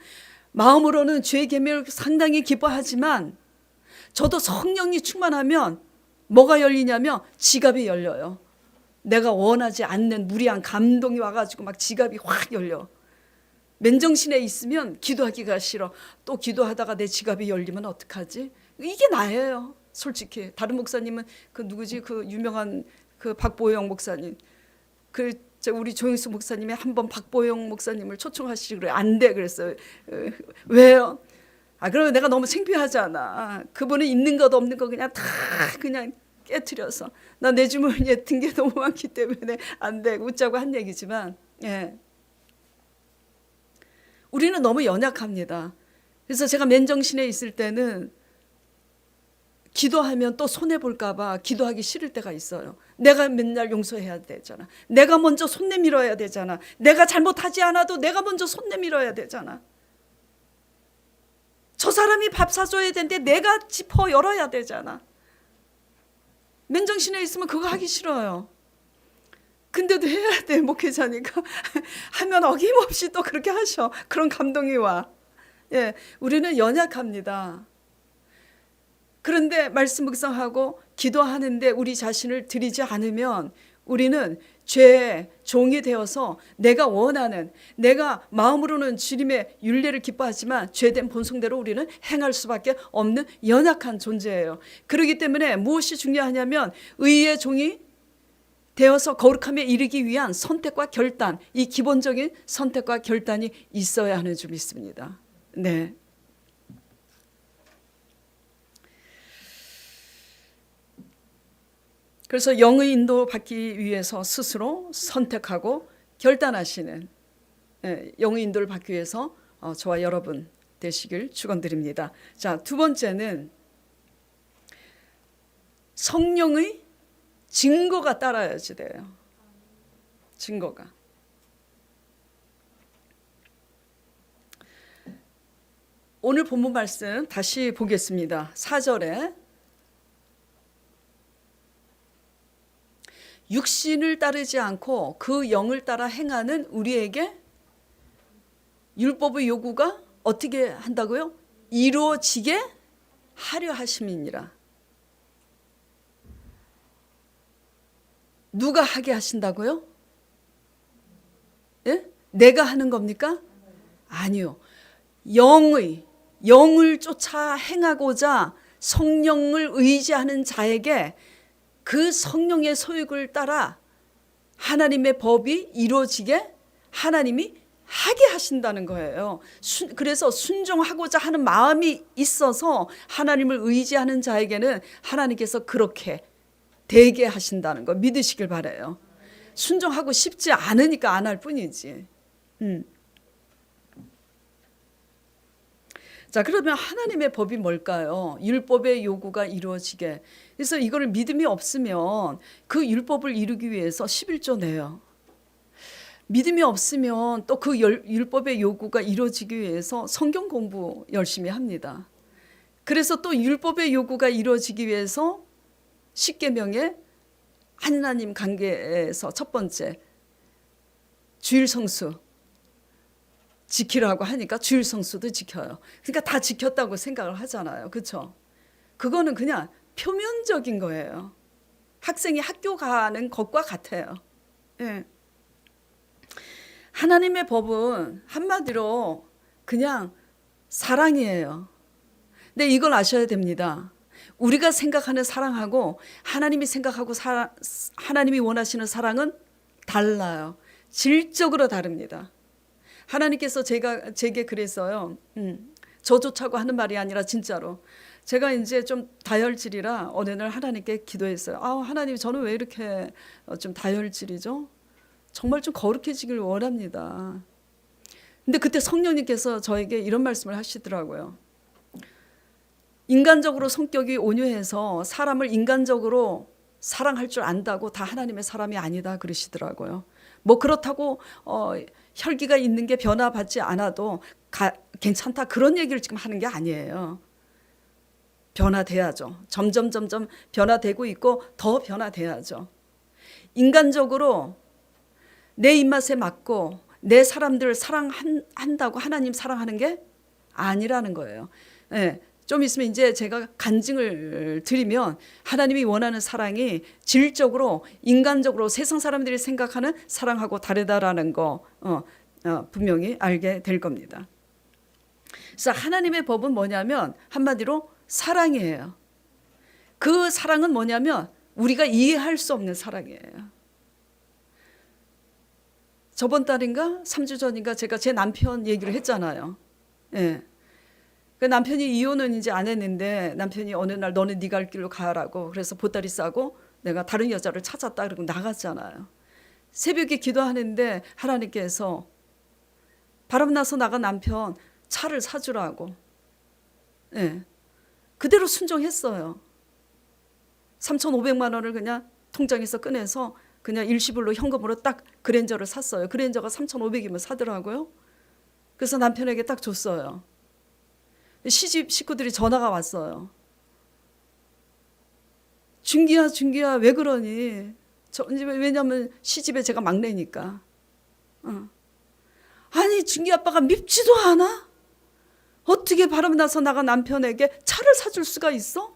마음으로는 죄의 계명을 상당히 기뻐하지만 저도 성령이 충만하면 뭐가 열리냐면 지갑이 열려요. 내가 원하지 않는 무리한 감동이 와가지고 막 지갑이 확 열려. 맨정신에 있으면 기도하기가 싫어. 또 기도하다가 내 지갑이 열리면 어떡하지? 이게 나예요. 솔직히. 다른 목사님은 그 누구지? 그 유명한 그 박보영 목사님. 우리 조영수 목사님이 한번 박보영 목사님을 초청하시지 그래. 안 돼 그랬어요. 왜요? 그러면 내가 너무 창피하잖아. 그분은 있는 것 없는 거 그냥 다 그냥 깨트려서 나 내 주머니에 든 게 너무 많기 때문에 안 돼. 웃자고 한 얘기지만 예. 우리는 너무 연약합니다. 그래서 제가 맨정신에 있을 때는 기도하면 또 손해볼까 봐 기도하기 싫을 때가 있어요. 내가 맨날 용서해야 되잖아. 내가 먼저 손 내밀어야 되잖아. 내가 잘못하지 않아도 내가 먼저 손 내밀어야 되잖아. 저 사람이 밥 사줘야 되는데 내가 짚어 열어야 되잖아. 맨정신에 있으면 그거 하기 싫어요. 근데도 해야 돼. 목회자니까. 하면 어김없이 또 그렇게 하셔. 그런 감동이 와. 예, 우리는 연약합니다. 그런데 말씀 묵상하고 기도하는데 우리 자신을 드리지 않으면 우리는 죄의 종이 되어서 내가 원하는, 내가 마음으로는 주님의 율례를 기뻐하지만 죄된 본성대로 우리는 행할 수밖에 없는 연약한 존재예요. 그렇기 때문에 무엇이 중요하냐면 의의 종이 되어서 거룩함에 이르기 위한 선택과 결단, 이 기본적인 선택과 결단이 있어야 하는 줄 믿습니다. 네. 그래서 영의 인도받기 위해서 스스로 선택하고 결단하시는 영의 인도를 받기 위해서 저와 여러분 되시길 축원드립니다. 자, 두 번째는 성령의 증거가 따라야지 돼요. 증거가. 오늘 본문 말씀 다시 보겠습니다. 4절에 육신을 따르지 않고 그 영을 따라 행하는 우리에게 율법의 요구가 어떻게 한다고요? 이루어지게 하려 하심이니라. 누가 하게 하신다고요? 예? 내가 하는 겁니까? 아니요. 영을 쫓아 행하고자 성령을 의지하는 자에게 그 성령의 소욕을 따라 하나님의 법이 이루어지게 하나님이 하게 하신다는 거예요. 그래서 순종하고자 하는 마음이 있어서 하나님을 의지하는 자에게는 하나님께서 그렇게 되게 하신다는 거 믿으시길 바라요. 순종하고 싶지 않으니까 안 할 뿐이지. 자, 그러면 하나님의 법이 뭘까요? 율법의 요구가 이루어지게. 그래서 이거를 믿음이 없으면 그 율법을 이루기 위해서 11조 내요. 믿음이 없으면 또 그 율법의 요구가 이루어지기 위해서 성경 공부 열심히 합니다. 그래서 또 율법의 요구가 이루어지기 위해서 십계명의 하나님 관계에서 첫 번째 주일 성수 지키라고 하니까 주일 성수도 지켜요. 그러니까 다 지켰다고 생각을 하잖아요. 그렇죠? 그거는 그냥 표면적인 거예요. 학생이 학교 가는 것과 같아요. 예. 하나님의 법은 한마디로 그냥 사랑이에요. 근데 이걸 아셔야 됩니다. 우리가 생각하는 사랑하고 하나님이 생각하고 하나님이 원하시는 사랑은 달라요. 질적으로 다릅니다. 하나님께서 제게 그랬어요. 저조차고 하는 말이 아니라 진짜로. 제가 이제 좀 다혈질이라 어느 날 하나님께 기도했어요. 하나님 저는 왜 이렇게 좀 다혈질이죠? 정말 좀 거룩해지길 원합니다. 근데 그때 성령님께서 저에게 이런 말씀을 하시더라고요. 인간적으로 성격이 온유해서 사람을 인간적으로 사랑할 줄 안다고 다 하나님의 사람이 아니다 그러시더라고요. 뭐 그렇다고 혈기가 있는 게 변화받지 않아도 괜찮다 그런 얘기를 지금 하는 게 아니에요. 변화돼야죠. 점점 변화되고 있고 더 변화돼야죠. 인간적으로 내 입맛에 맞고 내 사람들 사랑한다고 하나님 사랑하는 게 아니라는 거예요. 예, 좀 있으면 이제 제가 간증을 드리면 하나님이 원하는 사랑이 질적으로 인간적으로 세상 사람들이 생각하는 사랑하고 다르다라는 거 분명히 알게 될 겁니다. 그래서 하나님의 법은 뭐냐면 한마디로 사랑이에요. 그 사랑은 뭐냐면 우리가 이해할 수 없는 사랑이에요. 저번 달인가 3주 전인가 제가 제 남편 얘기를 했잖아요. 예. 그 남편이 이혼은 이제 안 했는데 남편이 어느 날 너는 네 갈 길로 가라고 그래서 보따리 싸고 내가 다른 여자를 찾았다 그러고 나갔잖아요. 새벽에 기도하는데 하나님께서 바람나서 나간 남편 차를 사주라고. 예. 그대로 순종했어요. 3,500만 원을 그냥 통장에서 꺼내서 그냥 일시불로 현금으로 딱 그랜저를 샀어요. 그랜저가 3,500이면 사더라고요. 그래서 남편에게 딱 줬어요. 시집 식구들이 전화가 왔어요. 준기야 왜 그러니? 왜냐면 시집에 제가 막내니까. 아니 준기 아빠가 밉지도 않아? 어떻게 바람나서 나간 남편에게 차를 사줄 수가 있어?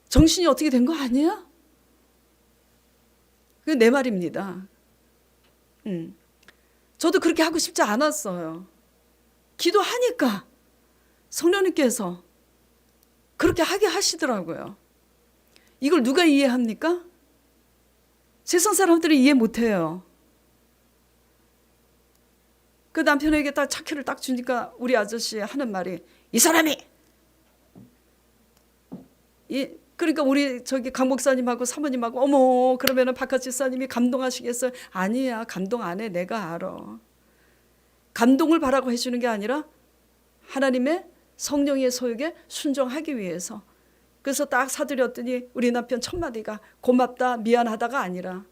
정신이 어떻게 된 거 아니야? 그게 내 말입니다. 저도 그렇게 하고 싶지 않았어요. 기도하니까 성령님께서 그렇게 하게 하시더라고요. 이걸 누가 이해합니까? 세상 사람들이 이해 못해요. 그 남편에게 딱 차키를 딱 주니까 우리 아저씨 하는 말이 이 사람이 그러니까 우리 저기 강 목사님하고 사모님하고 어머 그러면은 박하 집사님이 감동하시겠어요? 아니야 감동 안 해. 내가 알아. 감동을 바라고 해주는 게 아니라 하나님의 성령의 소욕에 순종하기 위해서. 그래서 딱 사드렸더니 우리 남편 첫 마디가 고맙다 미안하다가 아니라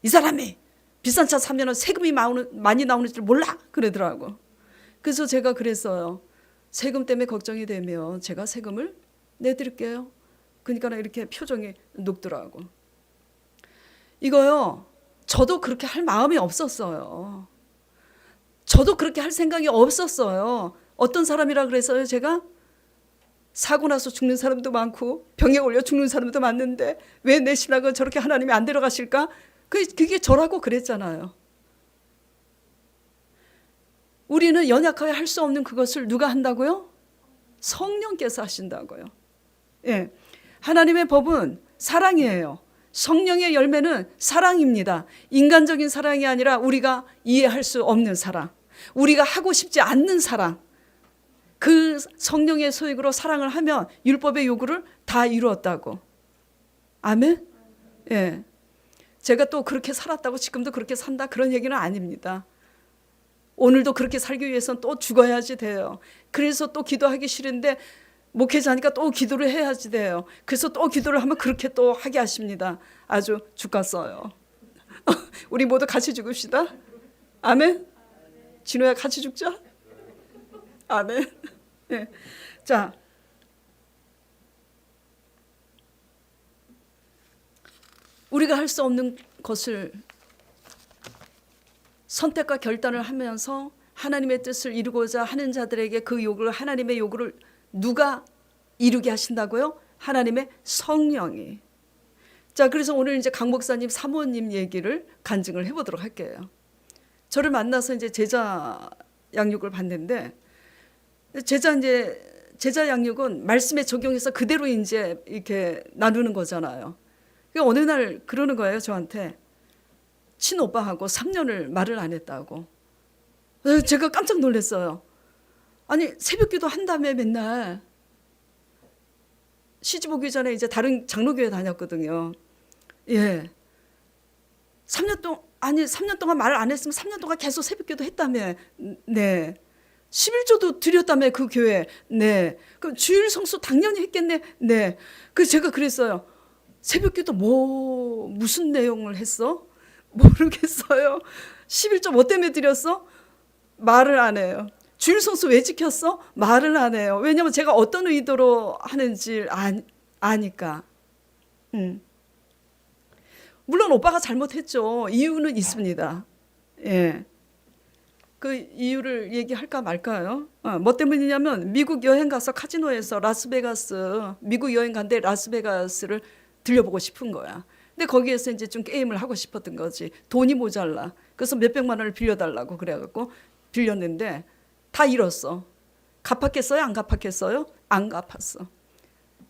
이 사람이 비싼 차 사면 세금이 많이 나오는 줄 몰라 그러더라고. 그래서 제가 그랬어요. 세금 때문에 걱정이 되면 제가 세금을 내드릴게요. 그러니까 이렇게 표정이 녹더라고. 이거요. 저도 그렇게 할 마음이 없었어요. 저도 그렇게 할 생각이 없었어요. 어떤 사람이라 그래서요. 제가 사고 나서 죽는 사람도 많고 병에 걸려 죽는 사람도 많은데 왜 내 신랑은 저렇게 하나님이 안 데려가실까? 그게 저라고 그랬잖아요. 우리는 연약하게 할 수 없는 그것을 누가 한다고요? 성령께서 하신다고요. 예, 하나님의 법은 사랑이에요. 성령의 열매는 사랑입니다. 인간적인 사랑이 아니라 우리가 이해할 수 없는 사랑, 우리가 하고 싶지 않는 사랑. 그 성령의 소욕으로 사랑을 하면 율법의 요구를 다 이루었다고. 아멘? 예. 제가 또 그렇게 살았다고 지금도 그렇게 산다 그런 얘기는 아닙니다. 오늘도 그렇게 살기 위해서는 또 죽어야지 돼요. 그래서 또 기도하기 싫은데 목회자니까 또 기도를 해야지 돼요. 그래서 또 기도를 하면 그렇게 또 하게 하십니다. 아주 죽겠어요. 우리 모두 같이 죽읍시다. 아멘. 진호야 같이 죽자. 아멘. 네. 자, 우리가 할 수 없는 것을 선택과 결단을 하면서 하나님의 뜻을 이루고자 하는 자들에게 그 요구를 하나님의 요구를 누가 이루게 하신다고요? 하나님의 성령이. 자, 그래서 오늘 이제 강 목사님 사모님 얘기를 간증을 해보도록 할게요. 저를 만나서 이제 제자 양육을 받는데 제자 양육은 말씀에 적용해서 그대로 이제 이렇게 나누는 거잖아요. 어느 날 그러는 거예요, 저한테. 친오빠하고 3년을 말을 안 했다고. 제가 깜짝 놀랐어요. 아니, 새벽기도 한다며 맨날. 시집 오기 전에 이제 다른 장로교회 다녔거든요. 예. 3년 동안 말을 안 했으면 3년 동안 계속 새벽기도 했다며. 네. 11조도 드렸다며 그 교회. 네. 그럼 주일 성수 당연히 했겠네. 네. 그래서 제가 그랬어요. 새벽기도 무슨 내용을 했어? 모르겠어요. 11조 뭐 때문에 드렸어? 말을 안 해요. 주일 성수 왜 지켰어? 말을 안 해요. 왜냐면 제가 어떤 의도로 하는지 아니까. 물론 오빠가 잘못했죠. 이유는 있습니다. 예. 그 이유를 얘기할까 말까요? 뭐 때문이냐면 미국 여행 가서 카지노에서 미국 여행 간데 라스베가스를 들려보고 싶은 거야. 근데 거기에서 이제 좀 게임을 하고 싶었던 거지. 돈이 모자라. 그래서 몇백만 원을 빌려달라고 그래갖고 빌렸는데 다 잃었어. 갚았겠어요? 안 갚았겠어요? 안 갚았어.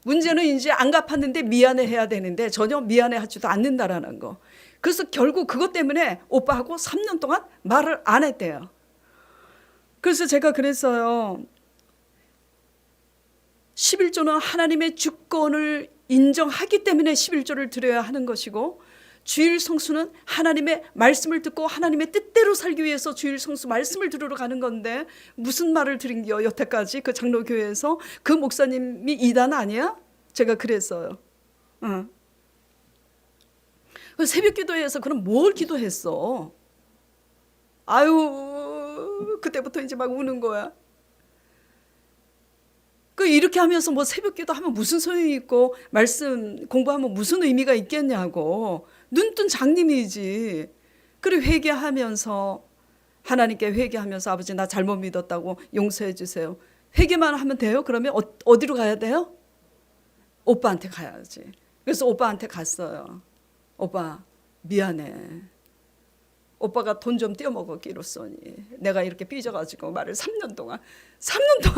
문제는 이제 안 갚았는데 미안해해야 되는데 전혀 미안해하지도 않는다라는 거. 그래서 결국 그것 때문에 오빠하고 3년 동안 말을 안 했대요. 그래서 제가 그랬어요. 11조는 하나님의 주권을 인정하기 때문에 11조를 드려야 하는 것이고, 주일 성수는 하나님의 말씀을 듣고 하나님의 뜻대로 살기 위해서 주일 성수 말씀을 들으러 가는 건데 무슨 말을 드린겨 여태까지 그 장로교회에서 그 목사님이 이단 아니야? 제가 그랬어요. 새벽 기도회에서 그럼 뭘 기도했어? 아유, 그때부터 이제 막 우는 거야. 이렇게 하면서 뭐 새벽 기도하면 무슨 소용이 있고 말씀 공부하면 무슨 의미가 있겠냐고. 눈뜬 장님이지. 그리고 회개하면서 하나님께 회개하면서 아버지 나 잘못 믿었다고 용서해 주세요. 회개만 하면 돼요? 그러면 어디로 가야 돼요? 오빠한테 가야지. 그래서 오빠한테 갔어요. 오빠 미안해. 오빠가 돈 좀 떼어먹었기로써니 내가 이렇게 삐져가지고 말을 3년 동안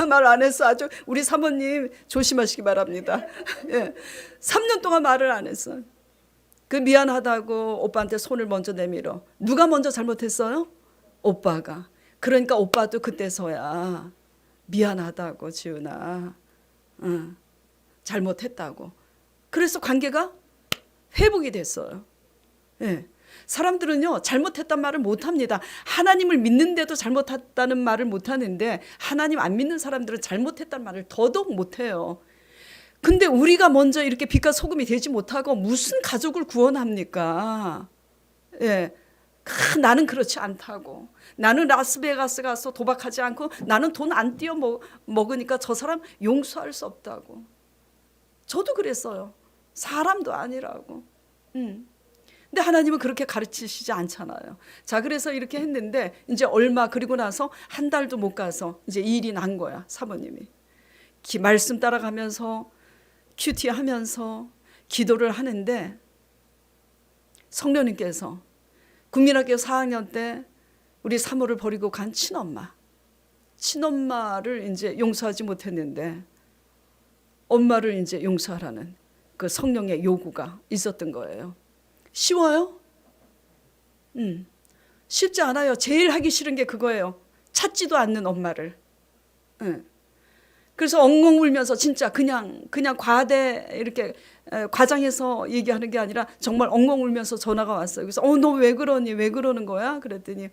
말 안 했어. 아주 우리 사모님 조심하시기 바랍니다. 예, 3년 동안 말을 안 했어. 그 미안하다고 오빠한테 손을 먼저 내밀어. 누가 먼저 잘못했어요? 오빠가. 그러니까 오빠도 그때서야 미안하다고 지훈아, 잘못했다고. 그래서 관계가 회복이 됐어요. 예. 사람들은요 잘못했단 말을 못합니다. 하나님을 믿는데도 잘못했다는 말을 못하는데 하나님 안 믿는 사람들은 잘못했다는 말을 더더욱 못해요. 근데 우리가 먼저 이렇게 빛과 소금이 되지 못하고 무슨 가족을 구원합니까? 예. 나는 그렇지 않다고. 나는 라스베가스 가서 도박하지 않고 나는 돈 안 띄어 먹으니까 저 사람 용서할 수 없다고. 저도 그랬어요. 사람도 아니라고. 근데 하나님은 그렇게 가르치시지 않잖아요. 자, 그래서 이렇게 했는데 이제 얼마 그리고 나서 한 달도 못 가서 이제 일이 난 거야, 사모님이. 말씀 따라가면서 큐티하면서 기도를 하는데 성령님께서 국민학교 4학년 때 우리 사모를 버리고 간 친엄마를 이제 용서하지 못했는데 엄마를 이제 용서하라는 그 성령의 요구가 있었던 거예요. 쉬워요? 쉽지 않아요. 제일 하기 싫은 게 그거예요. 찾지도 않는 엄마를. 그래서 엉엉 울면서 진짜 그냥 과대 이렇게 과장해서 얘기하는 게 아니라 정말 엉엉 울면서 전화가 왔어요. 그래서 너 왜 그러니? 왜 그러는 거야? 그랬더니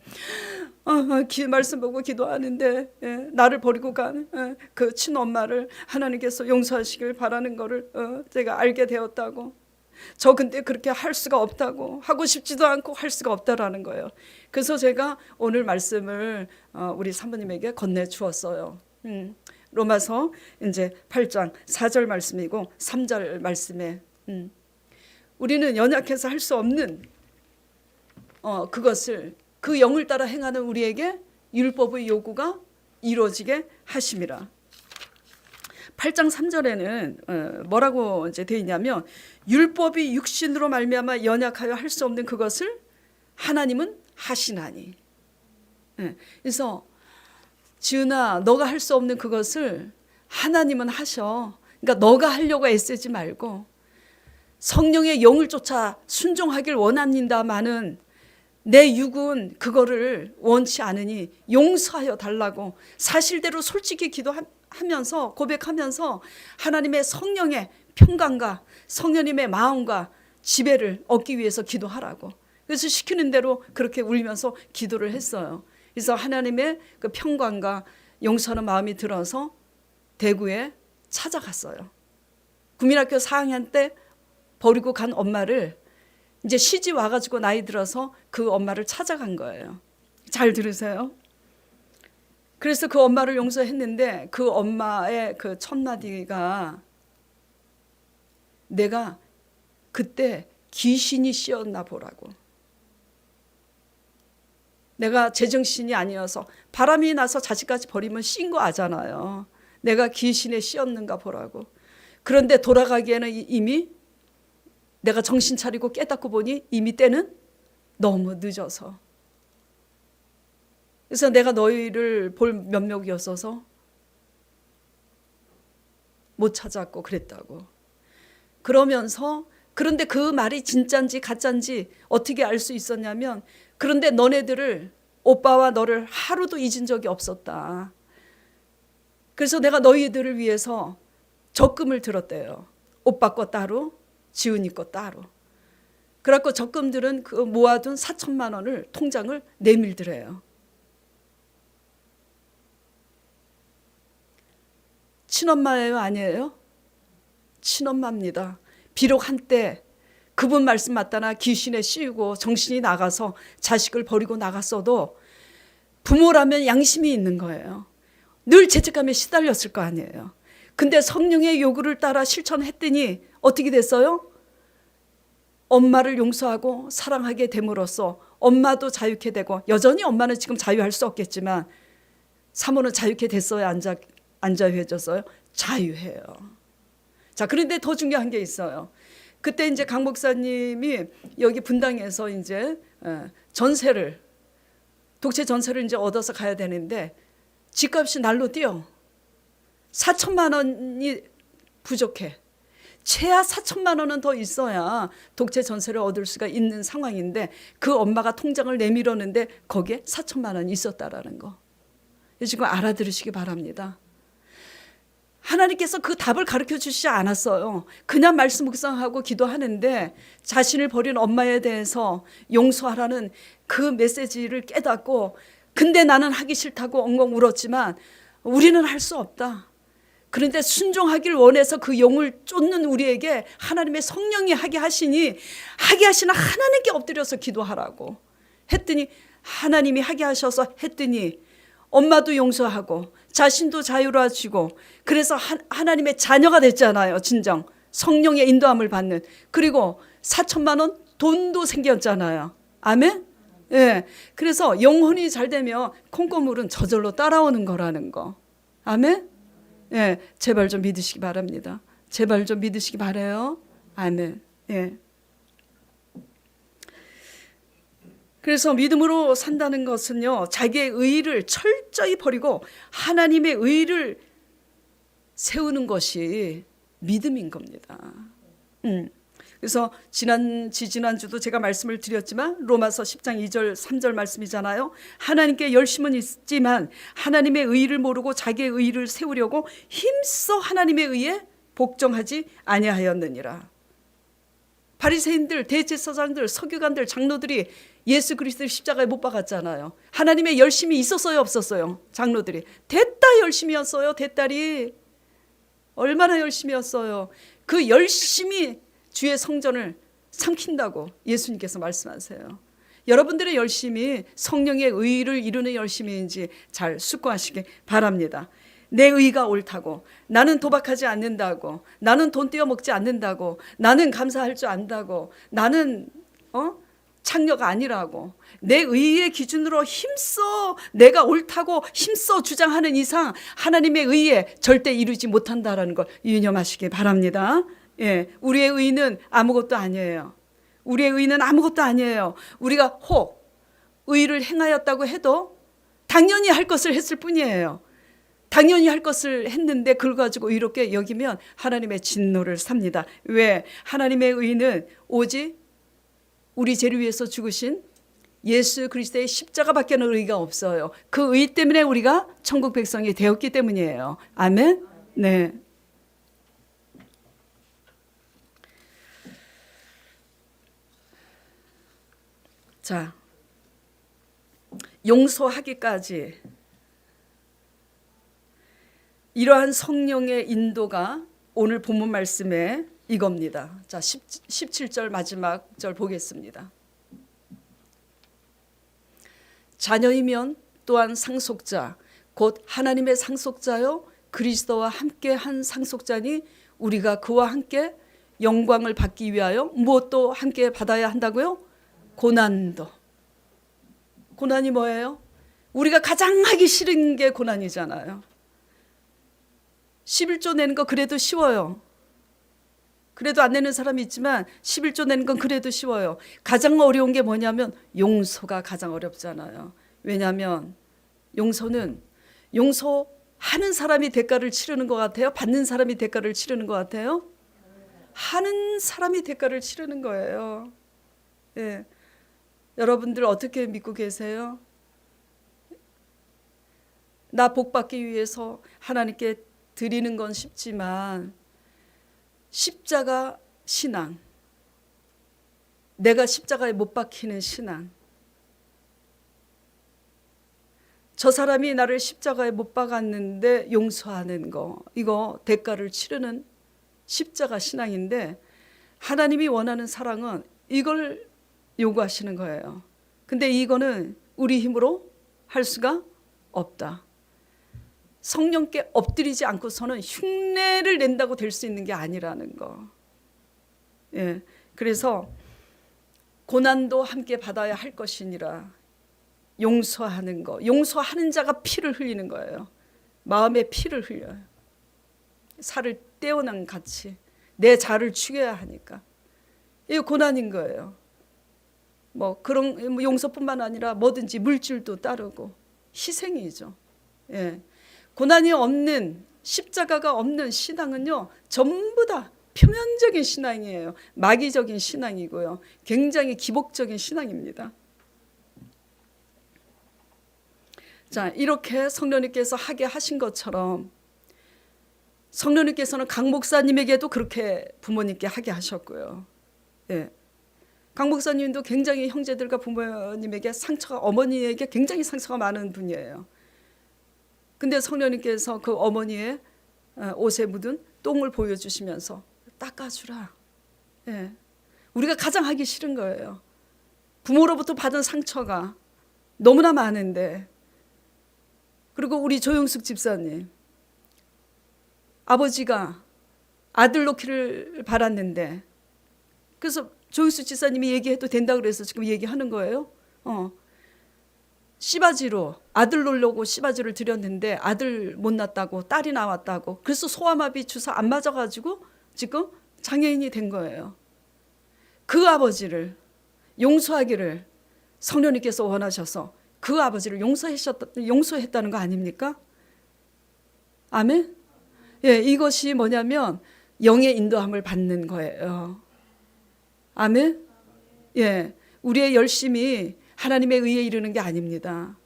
말씀 보고 기도하는데 나를 버리고 간 그 친엄마를 하나님께서 용서하시길 바라는 거를 제가 알게 되었다고. 저 근데 그렇게 할 수가 없다고. 하고 싶지도 않고 할 수가 없다라는 거예요. 그래서 제가 오늘 말씀을 우리 사모님에게 건네주었어요. 로마서 이제 8장 4절 말씀이고 3절 말씀에 우리는 연약해서 할 수 없는 그것을 그 영을 따라 행하는 우리에게 율법의 요구가 이루어지게 하심이라. 8장 3절에는 뭐라고 이제 되어 있냐면 율법이 육신으로 말미암아 연약하여 할 수 없는 그것을 하나님은 하시나니. 그래서 지은아 너가 할 수 없는 그것을 하나님은 하셔. 그러니까 너가 하려고 애쓰지 말고 성령의 영을 쫓아 순종하길 원합니다마는 내 육은 그거를 원치 않으니 용서하여 달라고 사실대로 솔직히 기도하면서 고백하면서 하나님의 성령의 평강과 성령님의 마음과 지배를 얻기 위해서 기도하라고. 그래서 시키는 대로 그렇게 울면서 기도를 했어요. 그래서 하나님의 그 평강과 용서하는 마음이 들어서 대구에 찾아갔어요. 국민학교 4학년 때 버리고 간 엄마를 이제 시집 와가지고 나이 들어서 그 엄마를 찾아간 거예요. 잘 들으세요. 그래서 그 엄마를 용서했는데 그 엄마의 그 첫 마디가 내가 그때 귀신이 씌었나 보라고. 내가 제정신이 아니어서 바람이 나서 자식까지 버리면 씌인 거 아잖아요. 내가 귀신에 씌었는가 보라고. 그런데 돌아가기에는 이미 내가 정신 차리고 깨닫고 보니 이미 때는 너무 늦어서. 그래서 내가 너희를 볼 면목이 없어서 못 찾았고 그랬다고. 그러면서 그런데 그 말이 진짠지 가짠지 어떻게 알 수 있었냐면 그런데 너네들을 오빠와 너를 하루도 잊은 적이 없었다. 그래서 내가 너희들을 위해서 적금을 들었대요. 오빠 거 따로 지훈이 거 따로. 그래갖고 적금들은 그 모아둔 4천만 원을 통장을 내밀더래요. 친엄마예요? 아니에요? 친엄마입니다. 비록 한때 그분 말씀 맞다나 귀신에 씌우고 정신이 나가서 자식을 버리고 나갔어도 부모라면 양심이 있는 거예요. 늘 죄책감에 시달렸을 거 아니에요. 근데 성령의 요구를 따라 실천했더니 어떻게 됐어요? 엄마를 용서하고 사랑하게 됨으로써 엄마도 자유케 되고, 여전히 엄마는 지금 자유할 수 없겠지만 사모는 자유케 됐어요? 안 자유해졌어요? 자유해요. 자, 그런데 더 중요한 게 있어요. 그때 이제 강 목사님이 여기 분당에서 이제 전세를, 독채 전세를 이제 얻어서 가야 되는데 집값이 날로 뛰어. 4천만 원이 부족해. 최하 4천만 원은 더 있어야 독채 전세를 얻을 수가 있는 상황인데 그 엄마가 통장을 내밀었는데 거기에 4천만 원이 있었다라는 거. 지금 알아들으시기 바랍니다. 하나님께서 그 답을 가르쳐 주시지 않았어요. 그냥 말씀 묵상하고 기도하는데 자신을 버린 엄마에 대해서 용서하라는 그 메시지를 깨닫고, 근데 나는 하기 싫다고 엉엉 울었지만 우리는 할 수 없다. 그런데 순종하길 원해서 그 영을 쫓는 우리에게 하나님의 성령이 하게 하시니, 하게 하시는 하나님께 엎드려서 기도하라고 했더니 하나님이 하게 하셔서 했더니 엄마도 용서하고 자신도 자유로워지고, 그래서 하나님의 자녀가 됐잖아요. 진정 성령의 인도함을 받는. 그리고 4천만 원 돈도 생겼잖아요. 아멘. 예. 그래서 영혼이 잘 되면 콩고물은 저절로 따라오는 거라는 거. 아멘. 예. 제발 좀 믿으시기 바랍니다. 제발 좀 믿으시기 바라요. 아멘. 예. 그래서 믿음으로 산다는 것은요, 자기의 의의를 철저히 버리고 하나님의 의의를 세우는 것이 믿음인 겁니다. 그래서 지난주도 제가 말씀을 드렸지만 로마서 10장 2절 3절 말씀이잖아요. 하나님께 열심은 있지만 하나님의 의의를 모르고 자기의 의의를 세우려고 힘써 하나님의 의에 복종하지 아니하였느니라. 바리새인들, 대제사장들, 서기관들, 장로들이 예수 그리스도를 십자가에 못 박았잖아요. 하나님의 열심이 있었어요, 없었어요? 장로들이 됐다 열심이었어요. 됐다리 얼마나 열심이었어요. 그 열심이 주의 성전을 삼킨다고 예수님께서 말씀하세요. 여러분들의 열심이 성령의 의를 이루는 열심인지 잘 숙고하시기 바랍니다. 내 의가 옳다고, 나는 도박하지 않는다고, 나는 돈 떼어먹지 않는다고, 나는 감사할 줄 안다고, 나는 창녀가 아니라고, 내 의의 기준으로 힘써 내가 옳다고 힘써 주장하는 이상 하나님의 의에 절대 이루지 못한다라는 걸 유념하시기 바랍니다. 예, 우리의 의는 아무것도 아니에요. 우리의 의는 아무것도 아니에요. 우리가 혹 의를 행하였다고 해도 당연히 할 것을 했을 뿐이에요. 당연히 할 것을 했는데 그걸 가지고 의롭게 여기면 하나님의 진노를 삽니다. 왜? 하나님의 의는 오직 우리 죄를 위해서 죽으신 예수 그리스도의 십자가밖에는 의가 없어요. 그 의 때문에 우리가 천국 백성이 되었기 때문이에요. 아멘. 네. 자, 용서하기까지 이러한 성령의 인도가 오늘 본문 말씀에 이겁니다. 자, 17절 마지막 절 보겠습니다. 자녀이면 또한 상속자 곧 하나님의 상속자요 그리스도와 함께 한 상속자니 우리가 그와 함께 영광을 받기 위하여 무엇도 함께 받아야 한다고요? 고난도. 고난이 뭐예요? 우리가 가장 하기 싫은 게 고난이잖아요. 11조 내는 거 그래도 쉬워요. 그래도 안 내는 사람이 있지만 11조 내는 건 그래도 쉬워요. 가장 어려운 게 뭐냐면 용서가 가장 어렵잖아요. 왜냐하면 용서는 용서하는 사람이 대가를 치르는 것 같아요? 받는 사람이 대가를 치르는 것 같아요? 하는 사람이 대가를 치르는 거예요. 예. 여러분들 어떻게 믿고 계세요? 나 복 받기 위해서 하나님께 드리는 건 쉽지만 십자가 신앙, 내가 십자가에 못 박히는 신앙, 저 사람이 나를 십자가에 못 박았는데 용서하는 거, 이거 대가를 치르는 십자가 신앙인데 하나님이 원하는 사랑은 이걸 요구하시는 거예요. 근데 이거는 우리 힘으로 할 수가 없다. 성령께 엎드리지 않고서는 흉내를 낸다고 될 수 있는 게 아니라는 거. 예, 그래서 고난도 함께 받아야 할 것이니라. 용서하는 거, 용서하는 자가 피를 흘리는 거예요. 마음에 피를 흘려요. 살을 떼어난 같이 내 자를 죽여야 하니까 이게 고난인 거예요. 그런 용서뿐만 아니라 뭐든지 물질도 따르고 희생이죠. 예. 고난이 없는 십자가가 없는 신앙은요 전부 다 표면적인 신앙이에요. 마귀적인 신앙이고요. 굉장히 기복적인 신앙입니다. 자, 이렇게 성령님께서 하게 하신 것처럼 성령님께서는 강 목사님에게도 그렇게 부모님께 하게 하셨고요. 예. 강 목사님도 굉장히 형제들과 부모님에게 어머니에게 굉장히 상처가 많은 분이에요. 근데 성령님께서 그 어머니의 옷에 묻은 똥을 보여주시면서 닦아주라. 예. 우리가 가장 하기 싫은 거예요. 부모로부터 받은 상처가 너무나 많은데, 그리고 우리 조영숙 집사님, 아버지가 아들 놓기를 바랐는데, 그래서 조영숙 집사님이 얘기해도 된다 그래서 지금 얘기하는 거예요. 씨바지로 아들 놓으려고 씨바지를 드렸는데 아들 못 낳았다고, 딸이 나왔다고, 그래서 소아마비 주사 안 맞아가지고 지금 장애인이 된 거예요. 그 아버지를 용서하기를 성령님께서 원하셔서 그 아버지를 용서했다는 거 아닙니까? 아멘? 예, 이것이 뭐냐면 영의 인도함을 받는 거예요. 아멘? 예, 우리의 열심이 하나님의 의에 이르는 게 아닙니다.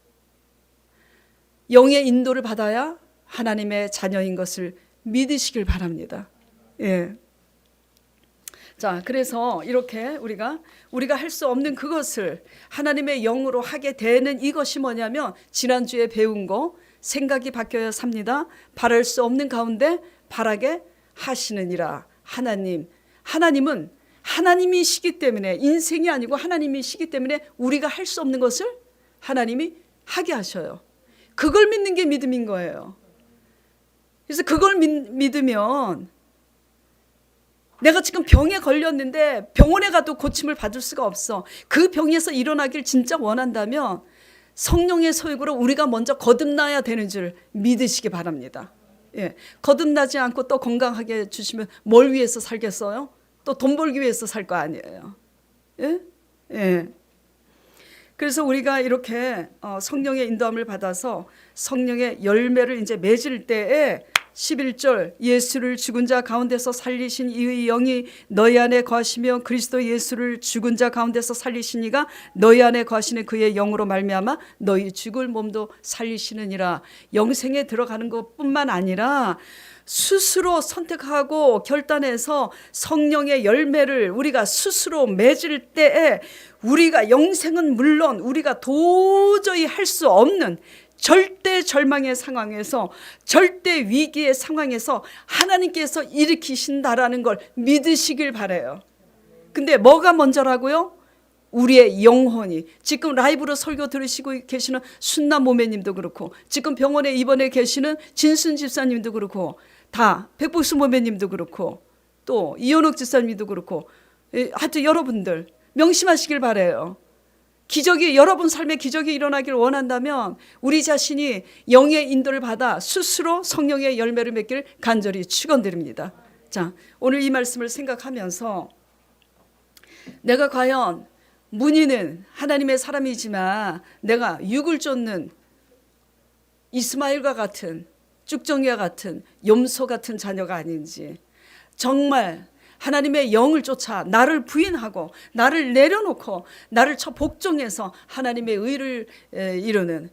영의 인도를 받아야 하나님의 자녀인 것을 믿으시길 바랍니다. 예. 자, 그래서 이렇게 우리가 할 수 없는 그것을 하나님의 영으로 하게 되는 이것이 뭐냐면 지난주에 배운 거, 생각이 바뀌어야 삽니다. 바랄 수 없는 가운데 바라게 하시느니라. 하나님은 하나님이시기 때문에, 인생이 아니고 하나님이시기 때문에 우리가 할 수 없는 것을 하나님이 하게 하셔요. 그걸 믿는 게 믿음인 거예요. 그래서 그걸 믿으면 내가 지금 병에 걸렸는데 병원에 가도 고침을 받을 수가 없어. 그 병에서 일어나길 진짜 원한다면 성령의 소욕으로 우리가 먼저 거듭나야 되는 줄 믿으시기 바랍니다. 예, 거듭나지 않고 또 건강하게 주시면 뭘 위해서 살겠어요? 또 돈 벌기 위해서 살 거 아니에요. 예? 예. 그래서 우리가 이렇게 성령의 인도함을 받아서 성령의 열매를 이제 맺을 때에 11절, 예수를 죽은 자 가운데서 살리신 이의 영이 너희 안에 거하시며 그리스도 예수를 죽은 자 가운데서 살리시니가 너희 안에 거하시는 그의 영으로 말미암아 너희 죽을 몸도 살리시느니라. 영생에 들어가는 것뿐만 아니라 스스로 선택하고 결단해서 성령의 열매를 우리가 스스로 맺을 때에 우리가 영생은 물론 우리가 도저히 할 수 없는 절대 절망의 상황에서, 절대 위기의 상황에서 하나님께서 일으키신다라는 걸 믿으시길 바라요. 근데 뭐가 먼저라고요? 우리의 영혼이. 지금 라이브로 설교 들으시고 계시는 순남 모매님도 그렇고, 지금 병원에 입원해 계시는 진순 집사님도 그렇고, 다 백복수 모매님도 그렇고, 또 이현옥 집사님도 그렇고, 하여튼 여러분들 명심하시길 바라요. 기적이, 여러분 삶에 기적이 일어나길 원한다면 우리 자신이 영의 인도를 받아 스스로 성령의 열매를 맺길 간절히 축원드립니다. 자, 오늘 이 말씀을 생각하면서 내가 과연 문희는 하나님의 사람이지만 내가 육을 쫓는 이스마엘과 같은, 쭉정이와 같은, 염소 같은 자녀가 아닌지, 정말 하나님의 영을 쫓아 나를 부인하고 나를 내려놓고 나를 복종해서 하나님의 의를 이루는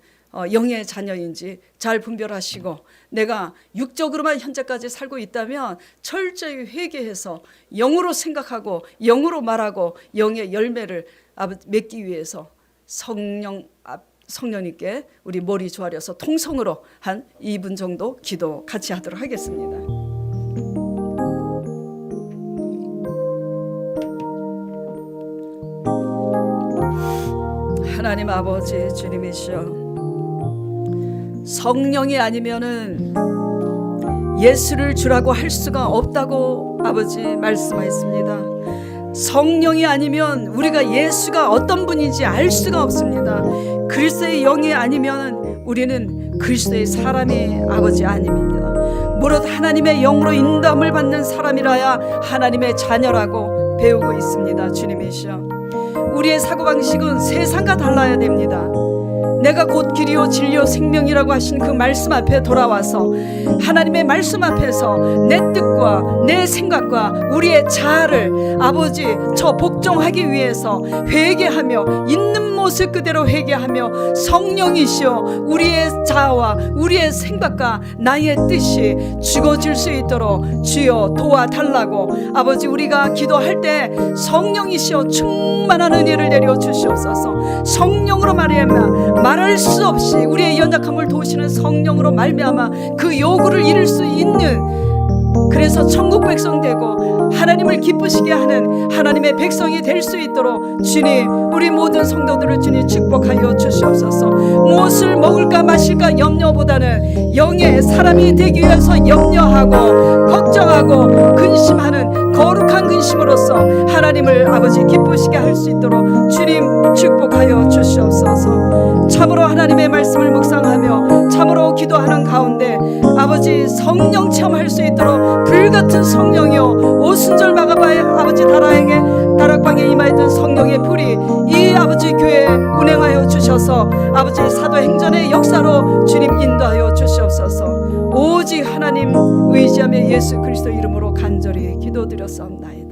영의 자녀인지 잘 분별하시고, 내가 육적으로만 현재까지 살고 있다면 철저히 회개해서 영으로 생각하고 영으로 말하고 영의 열매를 맺기 위해서 성령님께 우리 머리 조아려서 통성으로 한 2분 정도 기도 같이 하도록 하겠습니다. 하나님 아버지 주님이시여, 성령이 아니면은 예수를 주라고 할 수가 없다고 아버지 말씀하셨습니다. 성령이 아니면 우리가 예수가 어떤 분인지 알 수가 없습니다. 그리스도의 영이 아니면 우리는 그리스도의 사람이 아버지 아닙니다. 무릇 하나님의 영으로 인도함을 받는 사람이라야 하나님의 자녀라고 배우고 있습니다. 주님이시여, 우리의 사고방식은 세상과 달라야 됩니다. 내가 곧 길이요 진리요 생명이라고 하신 그 말씀 앞에 돌아와서 하나님의 말씀 앞에서 내 뜻과 내 생각과 우리의 자아를 아버지 복종하기 위해서 회개하며 있는 모습 그대로 회개하며, 성령이시여 우리의 자아와 우리의 생각과 나의 뜻이 죽어질 수 있도록 주여 도와달라고 아버지 우리가 기도할 때 성령이시여 충만한 은혜를 내려 주시옵소서. 성령으로 말할 수 없이 우리의 연약함을 도우시는 성령으로 말미암아 그 요구를 이룰 수 있는, 그래서 천국 백성 되고 하나님을 기쁘시게 하는 하나님의 백성이 될 수 있도록 주님, 우리 모든 성도들을 주님 축복하여 주시옵소서. 무엇을 먹을까 마실까 염려보다는 영의 사람이 되기 위해서 염려하고 걱정하고 근심하는 거룩한 근심으로써 하나님을 아버지 기쁘시게 할 수 있도록 주님 축복하여 주시옵소서. 참으로 하나님의 말씀을 묵상하며 참으로 기도하는 가운데 아버지 성령 체험할 수 있도록 불같은 성령이여 오순절 마가바의 아버지 다락방에 임하였던 성령의 불이 이 아버지 교회에 운행하여 주셔서 아버지 사도행전의 역사로 주님 인도하여 주시옵소서. 오직 하나님 의지하며 예수 그리스도 이름으로 간절히 기도드렸사옵나이다.